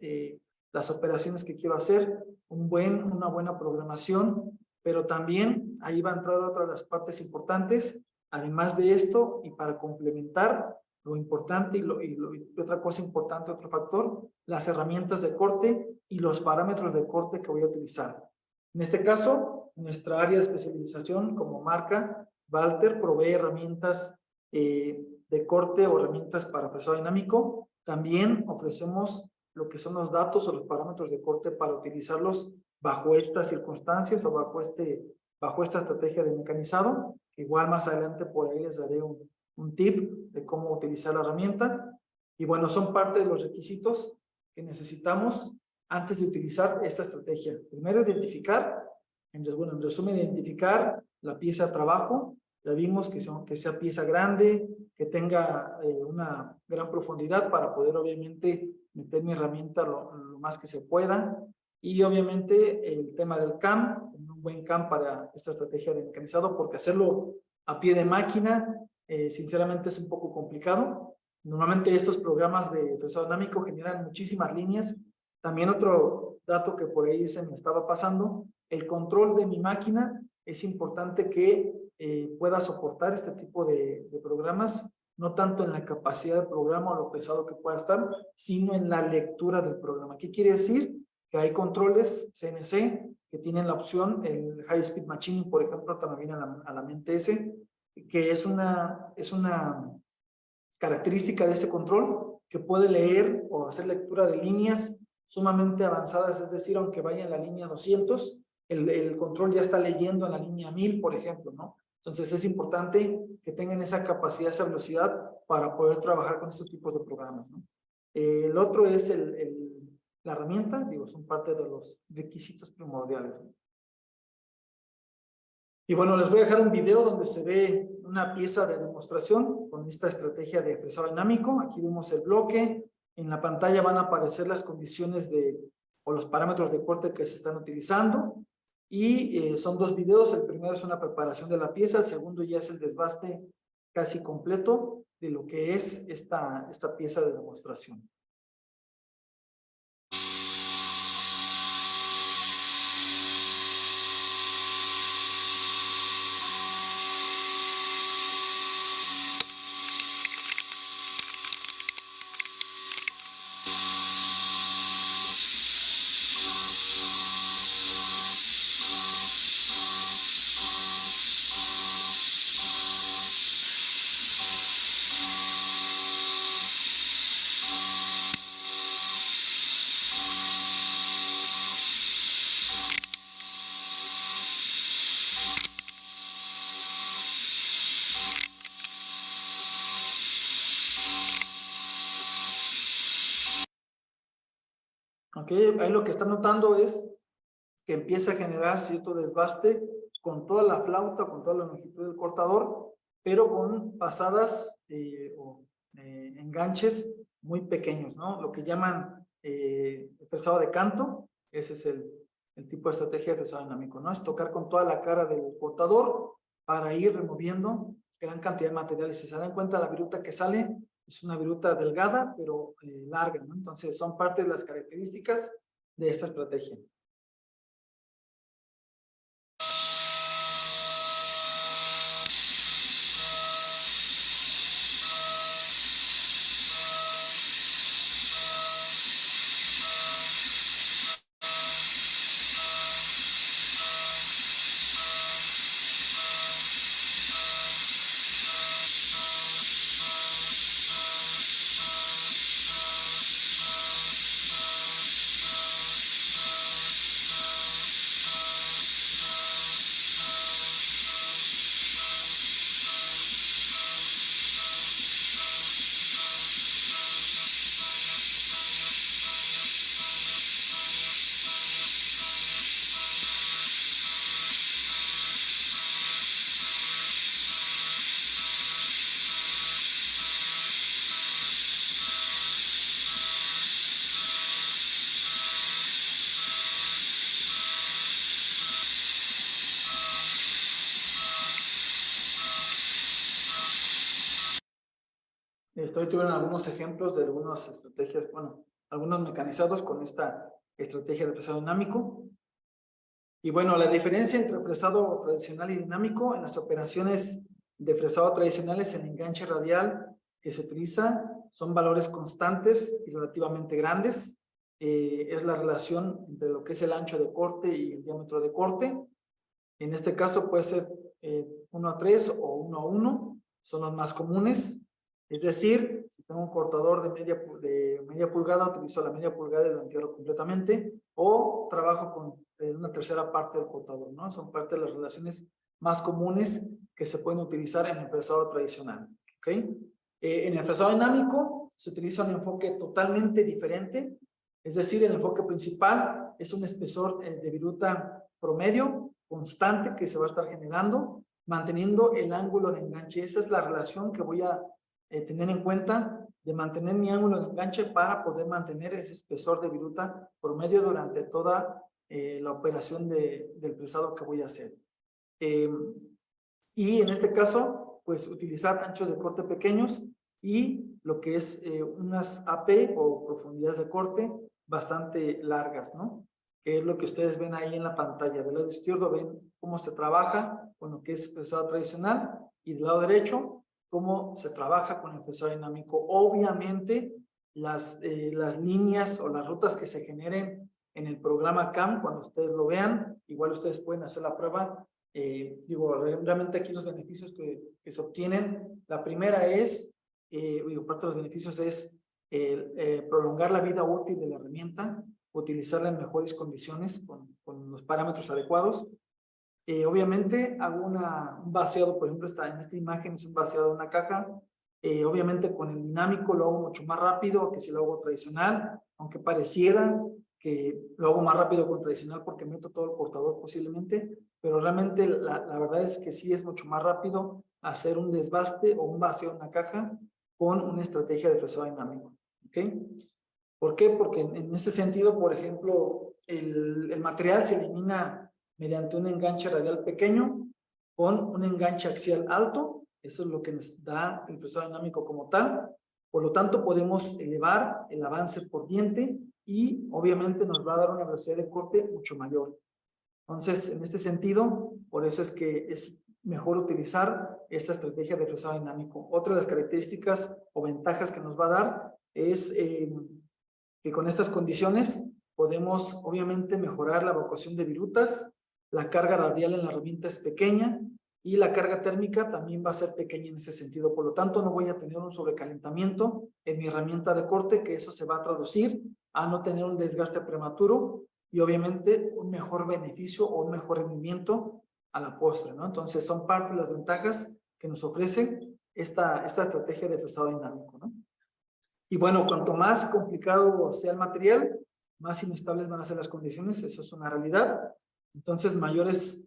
las operaciones que quiero hacer, una buena programación, pero también ahí va a entrar otra de las partes importantes. Además de esto, y para complementar lo importante y otra cosa importante, otro factor, las herramientas de corte y los parámetros de corte que voy a utilizar. En este caso, nuestra área de especialización como marca, Walter, provee herramientas de corte o herramientas para fresado dinámico. También ofrecemos lo que son los datos o los parámetros de corte para utilizarlos bajo estas circunstancias o bajo esta estrategia de mecanizado. Igual más adelante por ahí les daré un tip de cómo utilizar la herramienta. Y bueno, son parte de los requisitos que necesitamos antes de utilizar esta estrategia. Primero, identificar, en resumen, identificar la pieza de trabajo. Ya vimos que sea pieza grande, que tenga una gran profundidad para poder obviamente meter mi herramienta lo más que se pueda. Y obviamente el tema del CAM, un buen CAM para esta estrategia de mecanizado, porque hacerlo a pie de máquina, sinceramente es un poco complicado. Normalmente estos programas de fresado dinámico generan muchísimas líneas. También otro dato que por ahí se me estaba pasando, el control de mi máquina es importante que pueda soportar este tipo de programas, no tanto en la capacidad del programa o lo pesado que pueda estar, sino en la lectura del programa. ¿Qué quiere decir? Que hay controles CNC que tienen la opción, el High Speed Machining, por ejemplo, también viene a la mente ese, que es una característica de este control que puede leer o hacer lectura de líneas sumamente avanzadas, es decir, aunque vaya en la línea 200, el control ya está leyendo en la línea 1000, por ejemplo, ¿no? Entonces es importante que tengan esa capacidad, esa velocidad para poder trabajar con estos tipos de programas, ¿no? El otro es la herramienta, digo, son parte de los requisitos primordiales, ¿no? Y bueno, les voy a dejar un video donde se ve una pieza de demostración con esta estrategia de fresado dinámico. Aquí vemos el bloque. En la pantalla van a aparecer las condiciones o los parámetros de corte que se están utilizando. Y son dos videos. El primero es una preparación de la pieza. El segundo ya es el desbaste casi completo de lo que es esta pieza de demostración. Ok, ahí lo que está notando es que empieza a generar cierto desbaste con toda la flauta, con toda la longitud del cortador, pero con pasadas o enganches muy pequeños, ¿no? Lo que llaman fresado de canto. Ese es el tipo de estrategia de fresado dinámico, ¿no? Es tocar con toda la cara del cortador para ir removiendo gran cantidad de materiales. Si se dan cuenta, la viruta que sale es una viruta delgada, pero larga, ¿no? Entonces, son parte de las características de esta estrategia. Tuvieron algunos ejemplos de algunas estrategias, bueno, algunos mecanizados con esta estrategia de fresado dinámico. Y bueno, la diferencia entre fresado tradicional y dinámico: en las operaciones de fresado tradicionales, el enganche radial que se utiliza son valores constantes y relativamente grandes. Es la relación entre lo que es el ancho de corte y el diámetro de corte. En este caso puede ser 1:3 o 1:1, son los más comunes. Es decir, si tengo un cortador de media pulgada, utilizo la media pulgada y lo entierro completamente, o trabajo con una tercera parte del cortador, ¿no? Son parte de las relaciones más comunes que se pueden utilizar en el fresado tradicional, ¿ok? En el fresado dinámico se utiliza un enfoque totalmente diferente. Es decir, el enfoque principal es un espesor de viruta promedio, constante, que se va a estar generando, manteniendo el ángulo de enganche. Esa es la relación que voy a tener en cuenta, de mantener mi ángulo de enganche para poder mantener ese espesor de viruta promedio durante toda la operación del fresado que voy a hacer. Y en este caso, pues utilizar anchos de corte pequeños y lo que es unas AP o profundidades de corte bastante largas, ¿no? que es lo que ustedes ven ahí en la pantalla. Del lado izquierdo ven cómo se trabaja con lo que es fresado tradicional y del lado derecho cómo se trabaja con el fresado dinámico. Obviamente, las líneas o las rutas que se generen en el programa CAM, cuando ustedes lo vean, igual ustedes pueden hacer la prueba. Realmente aquí los beneficios que se obtienen, la primera es, parte de los beneficios es prolongar la vida útil de la herramienta, utilizarla en mejores condiciones con los parámetros adecuados. Obviamente hago un vaciado, por ejemplo, en esta imagen es un vaciado de una caja. Obviamente con el dinámico lo hago mucho más rápido que si lo hago tradicional, aunque pareciera que lo hago más rápido con tradicional porque meto todo el portador posiblemente, pero realmente la verdad es que sí es mucho más rápido hacer un desbaste o un vacío en una caja con una estrategia de fresado dinámico. ¿Ok? ¿Por qué? Porque en este sentido, por ejemplo, el material se elimina mediante un enganche radial pequeño con un enganche axial alto. Eso es lo que nos da el fresado dinámico como tal. Por lo tanto, podemos elevar el avance por diente y obviamente nos va a dar una velocidad de corte mucho mayor. Entonces, en este sentido, por eso es que es mejor utilizar esta estrategia de fresado dinámico. Otra de las características o ventajas que nos va a dar es que con estas condiciones podemos obviamente mejorar la evacuación de virutas, la carga radial en la herramienta es pequeña y la carga térmica también va a ser pequeña en ese sentido. Por lo tanto, no voy a tener un sobrecalentamiento en mi herramienta de corte, que eso se va a traducir a no tener un desgaste prematuro y obviamente un mejor beneficio o un mejor rendimiento a la postre, ¿no? Entonces, son parte de las ventajas que nos ofrece esta estrategia de fresado dinámico, ¿no? Y bueno, cuanto más complicado sea el material, más inestables van a ser las condiciones, eso es una realidad. Entonces, mayores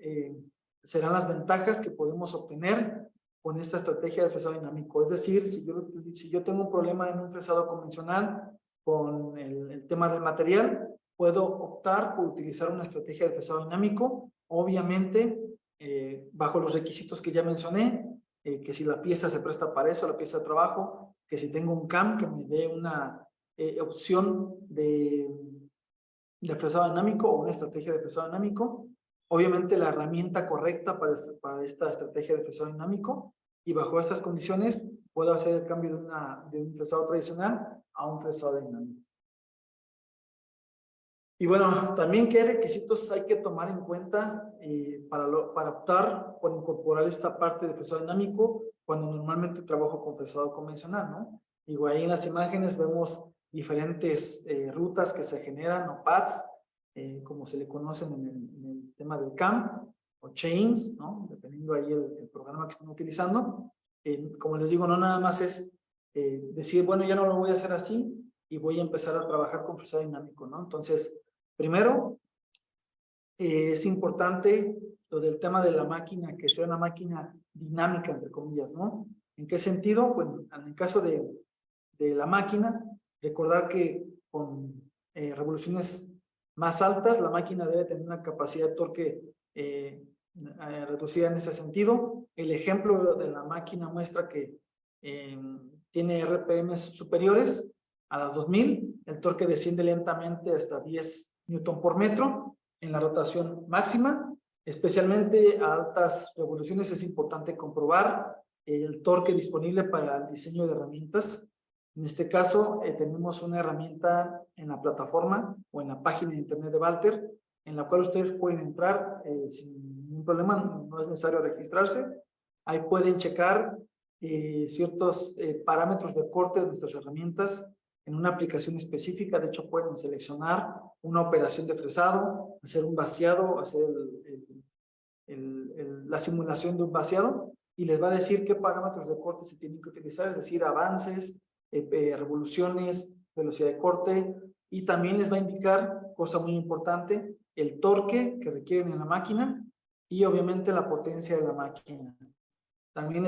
serán las ventajas que podemos obtener con esta estrategia de fresado dinámico. Es decir, si yo tengo un problema en un fresado convencional con el tema del material, puedo optar por utilizar una estrategia de fresado dinámico, obviamente bajo los requisitos que ya mencioné, que si la pieza se presta para eso, la pieza de trabajo, que si tengo un CAM que me dé una opción de fresado dinámico o una estrategia de fresado dinámico, obviamente la herramienta correcta para esta estrategia de fresado dinámico, y bajo estas condiciones puedo hacer el cambio de un fresado tradicional a un fresado dinámico. Y bueno, también qué requisitos hay que tomar en cuenta para optar por incorporar esta parte de fresado dinámico cuando normalmente trabajo con fresado convencional, ¿no? Digo, ahí en las imágenes vemos diferentes rutas que se generan o paths, como se le conocen en el tema del CAM, o chains, ¿no? Dependiendo ahí el programa que estén utilizando. Como les digo, no nada más es decir, bueno, ya no lo voy a hacer así y voy a empezar a trabajar con fresado dinámico, ¿no? Entonces, primero, es importante lo del tema de la máquina, que sea una máquina dinámica, entre comillas, ¿no? ¿En qué sentido? Bueno, en el caso de la máquina, recordar que con revoluciones más altas, la máquina debe tener una capacidad de torque reducida en ese sentido. El ejemplo de la máquina muestra que tiene RPMs superiores a las 2000, el torque desciende lentamente hasta 10 Newton por metro en la rotación máxima. Especialmente a altas revoluciones es importante comprobar el torque disponible para el diseño de herramientas. En este caso, tenemos una herramienta en la plataforma o en la página de internet de Valter, en la cual ustedes pueden entrar sin ningún problema, no es necesario registrarse. Ahí pueden checar ciertos parámetros de corte de nuestras herramientas en una aplicación específica. De hecho, pueden seleccionar una operación de fresado, hacer un vaciado, hacer la simulación de un vaciado, y les va a decir qué parámetros de corte se tienen que utilizar, es decir, avances, revoluciones, velocidad de corte, y también les va a indicar, cosa muy importante, el torque que requieren en la máquina y obviamente la potencia de la máquina. También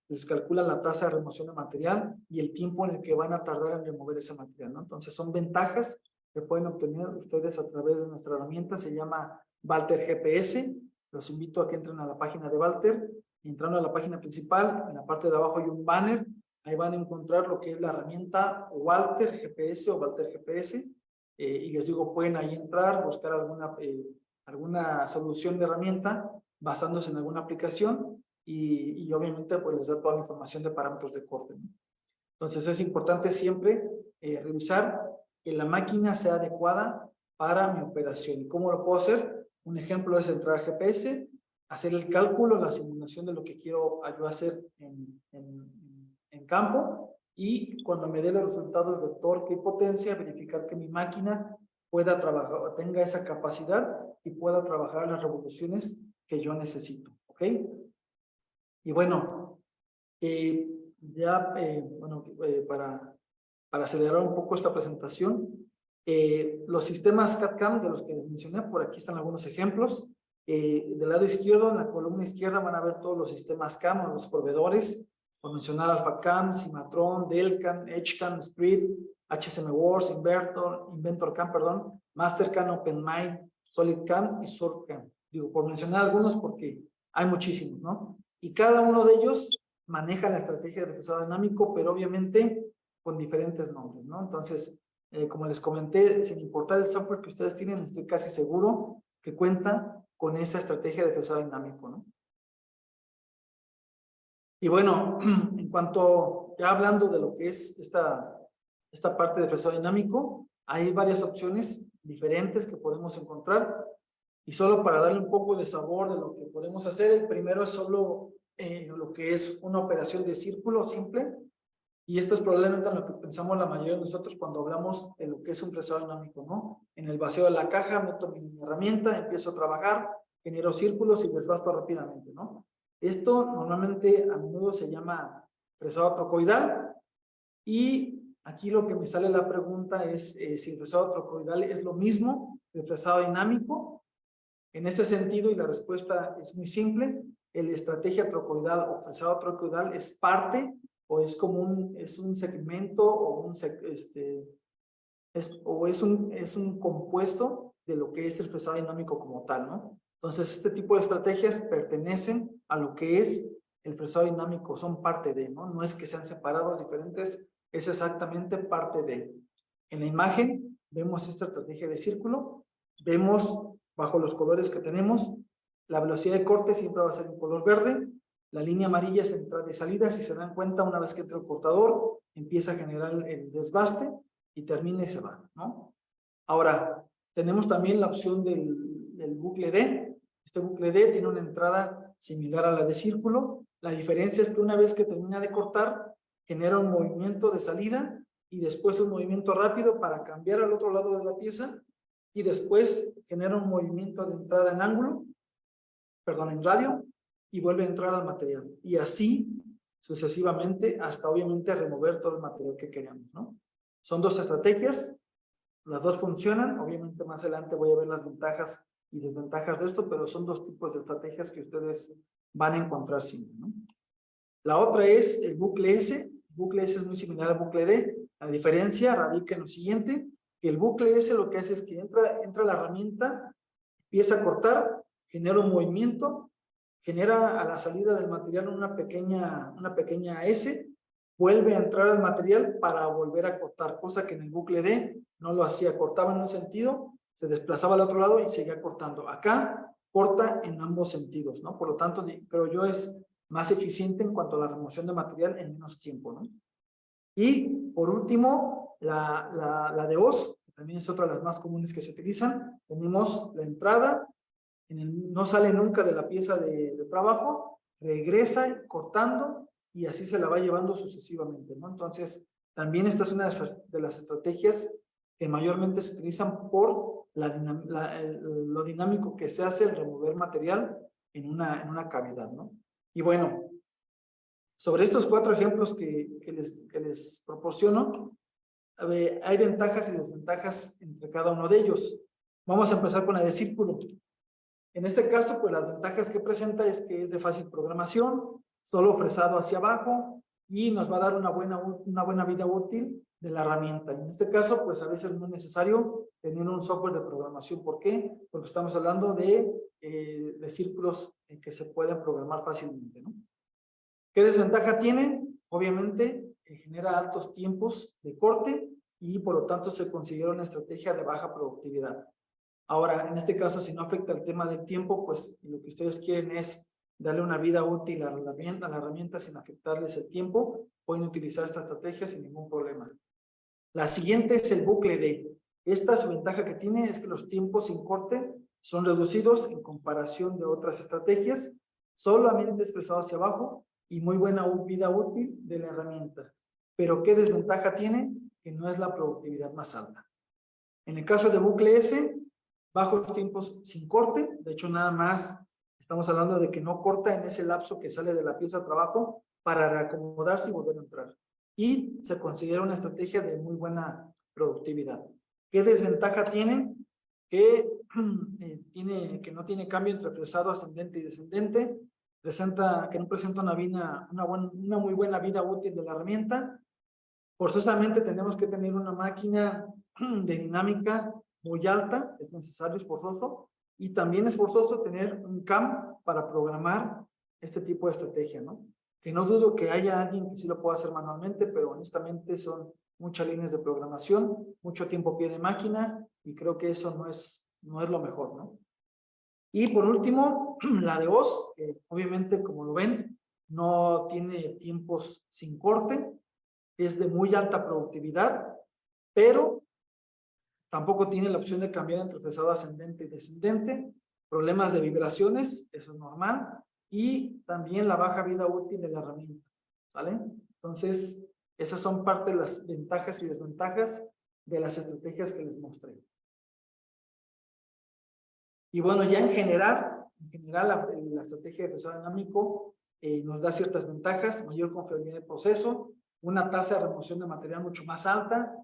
les calcula la tasa de remoción de material y el tiempo en el que van a tardar en remover ese material, ¿no? Entonces son ventajas que pueden obtener ustedes a través de nuestra herramienta, se llama Valter GPS. Los invito a que entren a la página de Valter, y entrando a la página principal, en la parte de abajo hay un banner, ahí van a encontrar lo que es la herramienta Valter GPS o Valter GPS, y les digo, pueden ahí entrar, buscar alguna solución de herramienta basándose en alguna aplicación y obviamente pues les da toda la información de parámetros de corte, ¿no? Entonces es importante siempre revisar que la máquina sea adecuada para mi operación. ¿Y cómo lo puedo hacer? Un ejemplo es entrar al GPS, hacer el cálculo, la simulación de lo que quiero yo hacer en campo, y cuando me dé los resultados de torque y potencia, verificar que mi máquina pueda trabajar, tenga esa capacidad y pueda trabajar las revoluciones que yo necesito, ¿ok? Y bueno, para acelerar un poco esta presentación, los sistemas CAD/CAM de los que les mencioné, por aquí están algunos ejemplos. Del lado izquierdo, en la columna izquierda, van a ver todos los sistemas CAM o los proveedores, por mencionar AlphaCAM, Cimatron, Delcam, EdgeCam, Spirit, HSMWorks, InventorCAM, perdón, MasterCAM, OpenMind, SolidCAM y SurfCAM. Digo, por mencionar algunos porque hay muchísimos, ¿no? Y cada uno de ellos maneja la estrategia de trazado dinámico, pero obviamente con diferentes nombres, ¿no? Entonces, como les comenté, sin importar el software que ustedes tienen, estoy casi seguro que cuenta con esa estrategia de trazado dinámico, ¿no? Y bueno, en cuanto, ya hablando de lo que es esta parte de trazado dinámico, hay varias opciones diferentes que podemos encontrar. Y solo para darle un poco de sabor de lo que podemos hacer, el primero es solo lo que es una operación de círculo simple. Y esto es probablemente en lo que pensamos la mayoría de nosotros cuando hablamos de lo que es un trazado dinámico, ¿no? En el vacío de la caja meto mi herramienta, empiezo a trabajar, genero círculos y desbasto rápidamente, ¿no? Esto normalmente a menudo se llama trazado trocoidal. Y aquí lo que me sale la pregunta es si el trazado trocoidal es lo mismo que el trazado dinámico. En este sentido, y la respuesta es muy simple, la estrategia trocoidal o fresado trocoidal es parte o es como un segmento o es un compuesto de lo que es el fresado dinámico como tal, ¿no? Entonces, este tipo de estrategias pertenecen a lo que es el fresado dinámico, son parte de, ¿no? No es que sean separados, diferentes, es exactamente parte de. En la imagen vemos esta estrategia de círculo, vemos bajo los colores que tenemos, la velocidad de corte siempre va a ser en color verde, la línea amarilla es entrada y salida. Si se dan cuenta, una vez que entra el cortador, empieza a generar el desbaste y termina y se va, ¿no? Ahora, tenemos también la opción del bucle D. Este bucle D tiene una entrada similar a la de círculo. La diferencia es que una vez que termina de cortar, genera un movimiento de salida y después un movimiento rápido para cambiar al otro lado de la pieza, y después genera un movimiento de entrada en ángulo, perdón, en radio, y vuelve a entrar al material. Y así sucesivamente hasta obviamente remover todo el material que queremos, ¿no? Son dos estrategias, las dos funcionan. Obviamente más adelante voy a ver las ventajas y desventajas de esto, pero son dos tipos de estrategias que ustedes van a encontrar siempre, ¿no? La otra es el bucle S. El bucle S es muy similar al bucle D. La diferencia radica en lo siguiente, que el bucle S lo que hace es que entra la herramienta, empieza a cortar, genera un movimiento, genera a la salida del material una pequeña S, vuelve a entrar al material para volver a cortar, cosa que en el bucle D no lo hacía, cortaba en un sentido, se desplazaba al otro lado y seguía cortando. Acá corta en ambos sentidos, ¿no? Por lo tanto, creo yo es más eficiente en cuanto a la remoción de material en menos tiempo, ¿no? Y por último, la de Oz, que también es otra de las más comunes que se utilizan. Tenemos la entrada, no sale nunca de la pieza de trabajo, regresa cortando y así se la va llevando sucesivamente, ¿no? Entonces, también esta es una de las estrategias que mayormente se utilizan por lo dinámico que se hace el remover material en una cavidad, ¿no? Y bueno, sobre estos 4 ejemplos que les proporciono, hay ventajas y desventajas entre cada uno de ellos. Vamos a empezar con la de círculo. En este caso, pues las ventajas que presenta es que es de fácil programación, solo fresado hacia abajo y nos va a dar una buena vida útil de la herramienta. En este caso, pues a veces no es necesario tener un software de programación. ¿Por qué? Porque estamos hablando de círculos que se pueden programar fácilmente, ¿no? ¿Qué desventaja tienen? Obviamente, genera altos tiempos de corte y por lo tanto se considera una estrategia de baja productividad. Ahora, en este caso, si no afecta el tema del tiempo, pues lo que ustedes quieren es darle una vida útil a la herramienta sin afectarles el tiempo, pueden utilizar esta estrategia sin ningún problema. La siguiente es el bucle D. Esta su ventaja que tiene es que los tiempos sin corte son reducidos en comparación de otras estrategias, solamente expresado hacia abajo y muy buena vida útil de la herramienta. Pero ¿qué desventaja tiene? Que no es la productividad más alta. En el caso de bucle S, bajos tiempos sin corte, de hecho nada más estamos hablando de que no corta en ese lapso que sale de la pieza de trabajo para reacomodarse y volver a entrar. Y se considera una estrategia de muy buena productividad. ¿Qué desventaja tiene? Que, que no tiene cambio entre fresado ascendente y descendente, que no presenta una muy buena vida útil de la herramienta. Forzosamente tenemos que tener una máquina de dinámica muy alta, es necesario, es forzoso, y también es forzoso tener un CAM para programar este tipo de estrategia, ¿no? Que no dudo que haya alguien que sí lo pueda hacer manualmente, pero honestamente son muchas líneas de programación, mucho tiempo pie de máquina, y creo que eso no es lo mejor, ¿no? Y por último, la de OS, que obviamente, como lo ven, no tiene tiempos sin corte, es de muy alta productividad, pero tampoco tiene la opción de cambiar entre fresado ascendente y descendente, problemas de vibraciones, eso es normal, y también la baja vida útil de la herramienta, ¿vale? Entonces, esas son parte de las ventajas y desventajas de las estrategias que les mostré. Y bueno, ya en general la estrategia de fresado dinámico nos da ciertas ventajas, mayor confiabilidad del proceso, una tasa de remoción de material mucho más alta,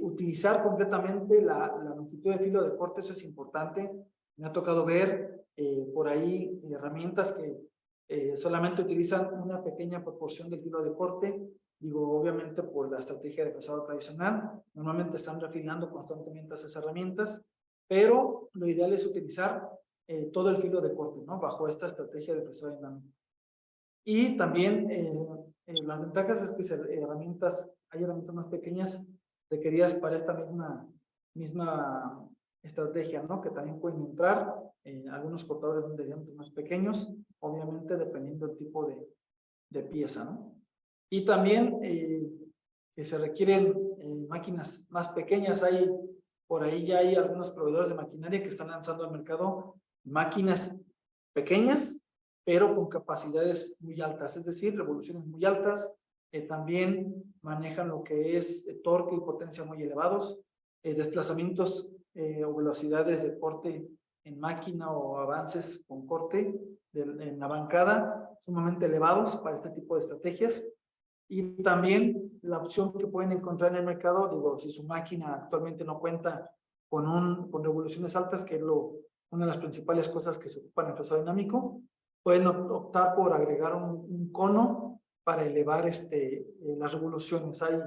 utilizar completamente la longitud de filo de corte, eso es importante. Me ha tocado ver por ahí herramientas que solamente utilizan una pequeña proporción del filo de corte, digo, obviamente por la estrategia de fresado tradicional, normalmente están refinando constantemente esas herramientas, pero lo ideal es utilizar todo el filo de corte, ¿no? Bajo esta estrategia de fresado dinámico. Y también las ventajas es que hay herramientas más pequeñas requeridas para esta misma estrategia, ¿no? Que también pueden entrar algunos cortadores de diámetros más pequeños, obviamente dependiendo del tipo de pieza, ¿no? Y también que se requieren máquinas más pequeñas. Por ahí ya hay algunos proveedores de maquinaria que están lanzando al mercado máquinas pequeñas, pero con capacidades muy altas, es decir, revoluciones muy altas. También manejan lo que es torque y potencia muy elevados, desplazamientos o velocidades de corte en máquina o avances con corte en la bancada sumamente elevados para este tipo de estrategias. Y también la opción que pueden encontrar en el mercado, digo, si su máquina actualmente no cuenta con revoluciones altas, que es una de las principales cosas que se ocupan en fresado dinámico, pueden optar por agregar un cono para elevar las revoluciones. Hay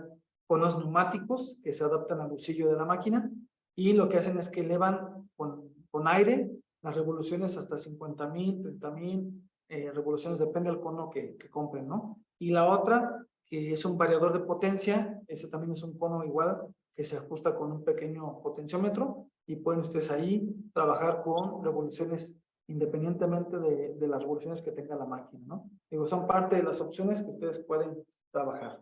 conos neumáticos que se adaptan al bolsillo de la máquina y lo que hacen es que elevan con aire las revoluciones hasta 50,000, 30,000 revoluciones, depende del cono que compren, ¿no? Y la otra, que es un variador de potencia, ese también es un cono igual que se ajusta con un pequeño potenciómetro y pueden ustedes ahí trabajar con revoluciones independientemente de las revoluciones que tenga la máquina, ¿no? Digo, son parte de las opciones que ustedes pueden trabajar.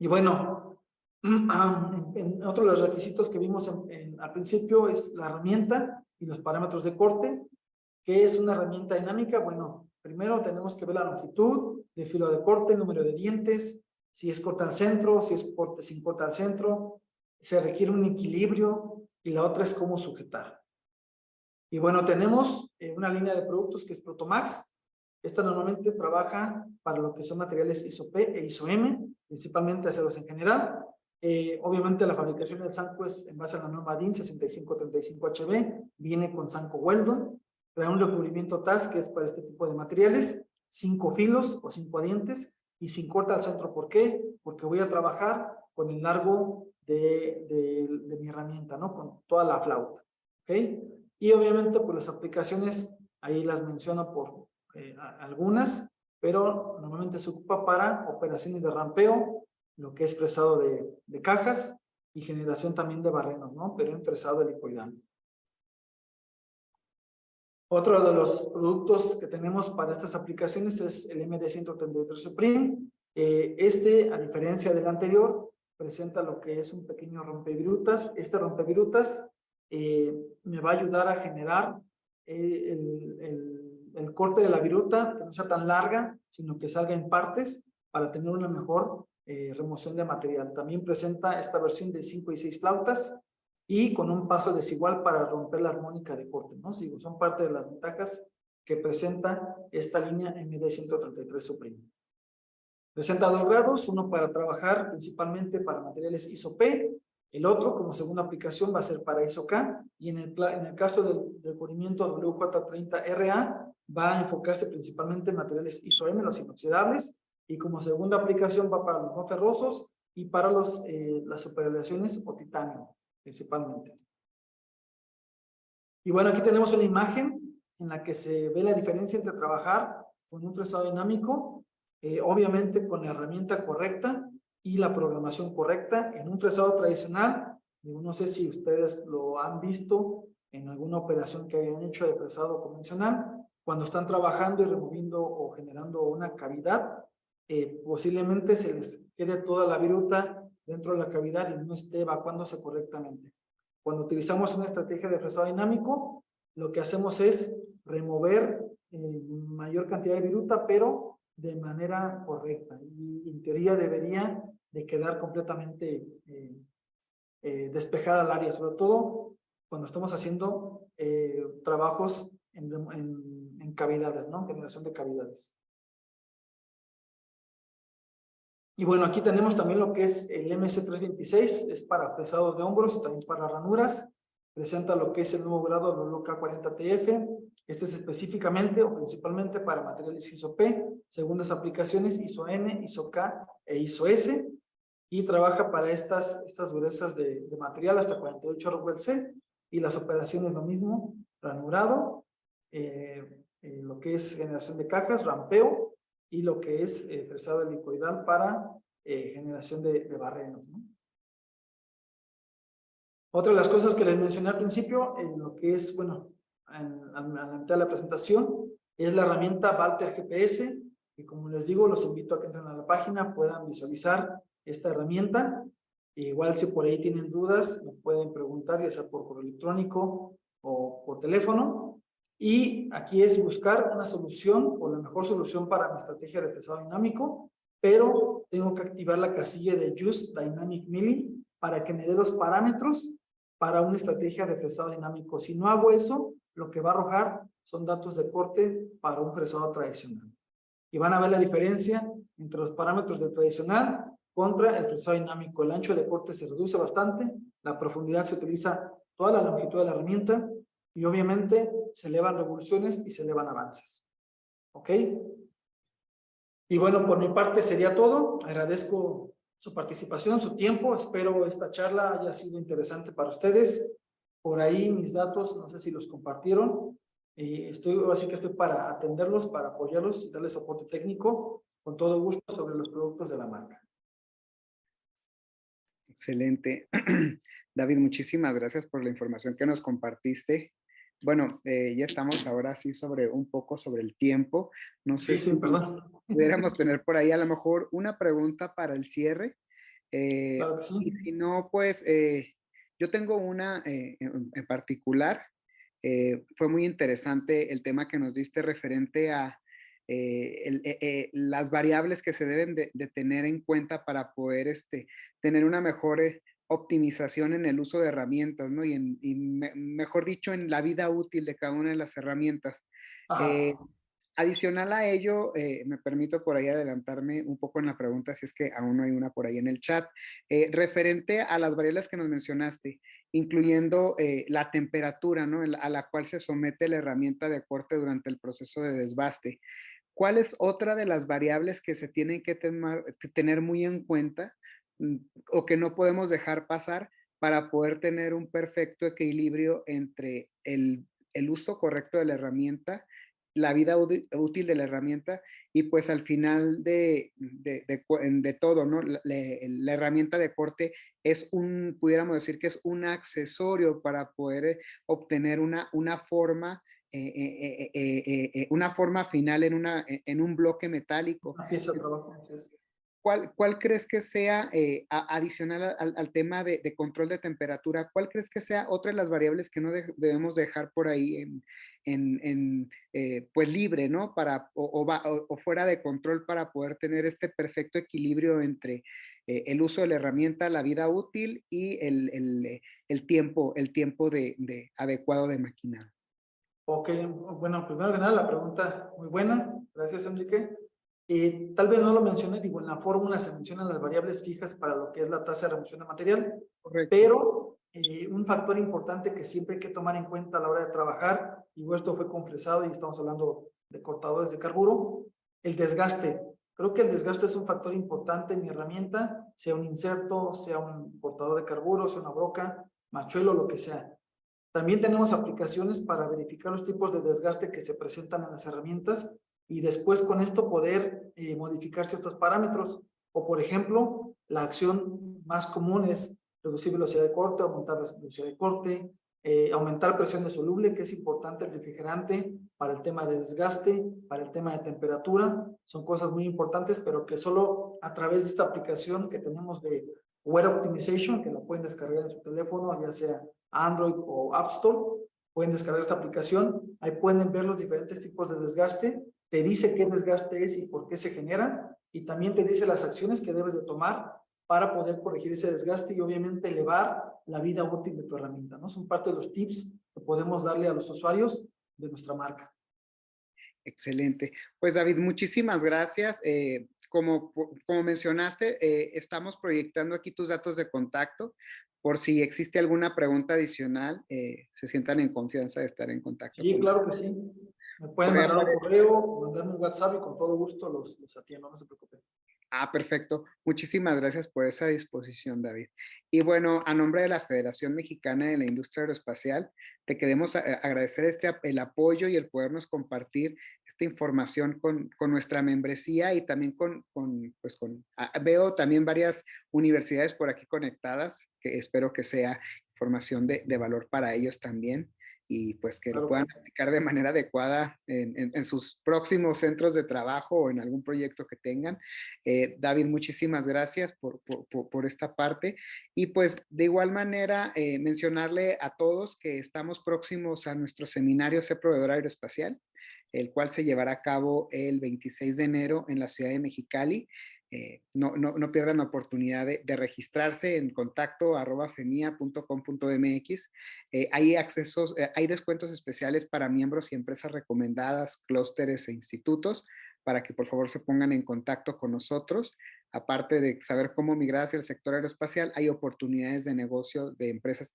Y bueno, en otro de los requisitos que vimos al principio es la herramienta y los parámetros de corte. ¿Qué es una herramienta dinámica? Bueno, primero tenemos que ver la longitud de filo de corte, número de dientes, si es corte al centro, si es corte sin corte al centro, se requiere un equilibrio y la otra es cómo sujetar. Y bueno, tenemos una línea de productos que es Protomax. Esta normalmente trabaja para lo que son materiales ISO-P e ISO-M, principalmente aceros en general. Obviamente la fabricación del zanco es en base a la norma DIN 6535HB, viene con zanco Weldon, trae un recubrimiento TAS que es para este tipo de materiales, 5 filos o 5 dientes y sin corte al centro. ¿Por qué? Porque voy a trabajar con el largo de mi herramienta, ¿no? Con toda la flauta, ¿ok? Y obviamente pues las aplicaciones ahí las menciono por algunas, pero normalmente se ocupa para operaciones de rampeo, lo que es fresado de cajas y generación también de barrenos, ¿no? Pero en fresado helicoidal. Otro de los productos que tenemos para estas aplicaciones es el MD133 Supreme. A diferencia del anterior, presenta lo que es un pequeño rompevirutas. Este rompevirutas me va a ayudar a generar el corte de la viruta, que no sea tan larga, sino que salga en partes para tener una mejor remoción de material. También presenta esta versión de 5 y 6 flautas y con un paso desigual para romper la armónica de corte, ¿no? Sí, son parte de las ventajas que presenta esta línea MD133 Supreme. Presenta dos grados, uno para trabajar principalmente para materiales ISO-P, el otro como segunda aplicación va a ser para ISO-K, y en el caso del recubrimiento WJ30RA va a enfocarse principalmente en materiales ISO-M, los inoxidables, y como segunda aplicación va para los no ferrosos y para las superaleaciones o titanio, principalmente. Y bueno, aquí tenemos una imagen en la que se ve la diferencia entre trabajar con un fresado dinámico, obviamente con la herramienta correcta y la programación correcta. En un fresado tradicional, no sé si ustedes lo han visto en alguna operación que hayan hecho de fresado convencional, cuando están trabajando y removiendo o generando una cavidad, posiblemente se les quede toda la viruta dentro de la cavidad y no esté evacuándose correctamente. Cuando utilizamos una estrategia de fresado dinámico, lo que hacemos es remover mayor cantidad de viruta, pero de manera correcta. Y en teoría debería de quedar completamente despejada el área, sobre todo cuando estamos haciendo trabajos en cavidades, ¿no? Generación de cavidades. Y bueno, aquí tenemos también lo que es el MC326, es para fresado de hombros, también para ranuras. Presenta lo que es el nuevo grado WK40TF. Este es específicamente o principalmente para materiales ISO-P, segundas aplicaciones ISO-N, ISO-K e ISO-S. Y trabaja para estas durezas de material hasta 48 Rockwell C. Y las operaciones lo mismo, ranurado, lo que es generación de cajas, rampeo, y lo que es fresado helicoidal para generación de barrenos, ¿no? Otra de las cosas que les mencioné al principio, en lo que es, bueno, a la mitad de la presentación, es la herramienta Valter GPS, y como les digo, los invito a que entren a la página, puedan visualizar esta herramienta. Igual si por ahí tienen dudas, me pueden preguntar, ya sea por correo electrónico o por teléfono. Y aquí es buscar una solución o la mejor solución para mi estrategia de fresado dinámico, pero tengo que activar la casilla de Use Dynamic Milling para que me dé los parámetros para una estrategia de fresado dinámico. Si no hago eso, lo que va a arrojar son datos de corte para un fresado tradicional. Y van a ver la diferencia entre los parámetros del tradicional contra el fresado dinámico. El ancho de corte se reduce bastante, la profundidad se utiliza toda la longitud de la herramienta y obviamente se elevan revoluciones y se elevan avances. ¿Ok? Y bueno, por mi parte sería todo. Agradezco su participación, su tiempo. Espero esta charla haya sido interesante para ustedes. Por ahí mis datos, no sé si los compartieron. Así que estoy para atenderlos, para apoyarlos y darles soporte técnico con todo gusto sobre los productos de la marca. Excelente. David, muchísimas gracias por la información que nos compartiste. Bueno, ya estamos ahora sí sobre un poco sobre el tiempo. No sé Sí, si perdón. pudiéramos tener por ahí a lo mejor una pregunta para el cierre. Claro que sí. Y si no, pues yo tengo una en particular. Fue muy interesante el tema que nos diste referente a las variables que se deben de tener en cuenta para poder tener una mejor optimización en el uso de herramientas, ¿no? Mejor dicho, en la vida útil de cada una de las herramientas. Eh, Ajá. Adicional a ello, me permito por ahí adelantarme un poco en la pregunta, si es que aún no hay una por ahí en el chat, referente a las variables que nos mencionaste, incluyendo la temperatura, ¿no? A la cual se somete la herramienta de corte durante el proceso de desbaste. ¿Cuál es otra de las variables que se tienen que tener muy en cuenta o que no podemos dejar pasar para poder tener un perfecto equilibrio entre el uso correcto de la herramienta la vida útil de la herramienta y pues al final de todo, ¿no? La herramienta de corte es pudiéramos decir que es un accesorio para poder obtener una forma final en un bloque metálico. Una pieza de trabajo. Entonces, ¿Cuál crees que sea, adicional al tema de control de temperatura, cuál crees que sea otra de las variables que no debemos dejar por ahí pues libre, ¿no? O fuera de control para poder tener este perfecto equilibrio entre el uso de la herramienta, la vida útil y el tiempo adecuado de maquinado? ok, bueno, primero que nada, la pregunta muy buena. Gracias, Enrique. Tal vez no lo mencioné, digo, en la fórmula se mencionan las variables fijas para lo que es la tasa de remoción de material, Correcto. pero un factor importante que siempre hay que tomar en cuenta a la hora de trabajar, y esto fue confresado y estamos hablando de cortadores de carburo, el desgaste. Creo que el desgaste es un factor importante en mi herramienta, sea un inserto, sea un cortador de carburo, sea una broca, machuelo, lo que sea. También tenemos aplicaciones para verificar los tipos de desgaste que se presentan en las herramientas y después con esto poder modificar ciertos parámetros. O por ejemplo, la acción más común es reducir velocidad de corte, aumentar la velocidad de corte, aumentar presión de soluble, que es importante el refrigerante para el tema de desgaste, para el tema de temperatura. Son cosas muy importantes, pero que solo a través de esta aplicación que tenemos de Wear Optimization, que la pueden descargar en su teléfono, ya sea Android o App Store, pueden descargar esta aplicación, ahí pueden ver los diferentes tipos de desgaste, te dice qué desgaste es y por qué se genera, y también te dice las acciones que debes de tomar para poder corregir ese desgaste y obviamente elevar la vida útil de tu herramienta, ¿no? Son parte de los tips que podemos darle a los usuarios de nuestra marca. Excelente. Pues David, muchísimas gracias. Como mencionaste, estamos proyectando aquí tus datos de contacto. Por si existe alguna pregunta adicional, se sientan en confianza de estar en contacto Sí, con claro que sí. Me pueden nosotros. mandar un correo, mandarme un WhatsApp y con todo gusto los atiendo, no se preocupen. Perfecto. Muchísimas gracias por esa disposición, David. Y bueno, a nombre de la Federación Mexicana de la Industria Aeroespacial, te queremos agradecer el apoyo y el podernos compartir esta información con nuestra membresía y también veo también varias universidades por aquí conectadas, que espero que sea información de valor para ellos también y pues que lo Claro que puedan sí. aplicar de manera adecuada en sus próximos centros de trabajo o en algún proyecto que tengan. David, muchísimas gracias por esta parte. Y pues de igual manera, mencionarle a todos que estamos próximos a nuestro seminario Sé Proveedor Aeroespacial, el cual se llevará a cabo el 26 de enero en la ciudad de Mexicali. No pierdan la oportunidad de registrarse en contacto@femia.com.mx. Hay descuentos especiales para miembros y empresas recomendadas, clústeres e institutos para que por favor se pongan en contacto con nosotros. Aparte de saber cómo migrar hacia el sector aeroespacial, hay oportunidades de negocio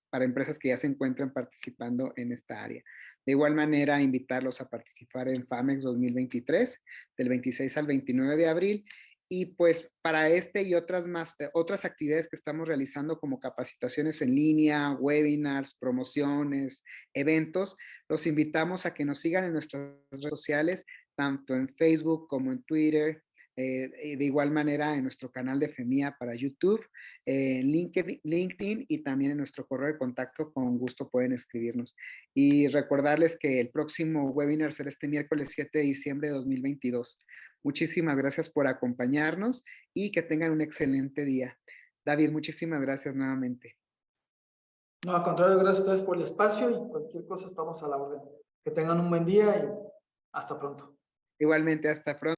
para empresas que ya se encuentran participando en esta área. De igual manera, invitarlos a participar en FAMEX 2023, del 26 al 29 de abril. Y pues para y otras actividades que estamos realizando como capacitaciones en línea, webinars, promociones, eventos, los invitamos a que nos sigan en nuestras redes sociales, tanto en Facebook como en Twitter, de igual manera en nuestro canal de FEMIA para YouTube, en LinkedIn y también en nuestro correo de contacto, con gusto pueden escribirnos. Y recordarles que el próximo webinar será este miércoles 7 de diciembre de 2022. Muchísimas gracias por acompañarnos y que tengan un excelente día. David, muchísimas gracias nuevamente. No, al contrario, gracias a ustedes por el espacio y cualquier cosa estamos a la orden. Que tengan un buen día y hasta pronto. Igualmente, hasta pronto.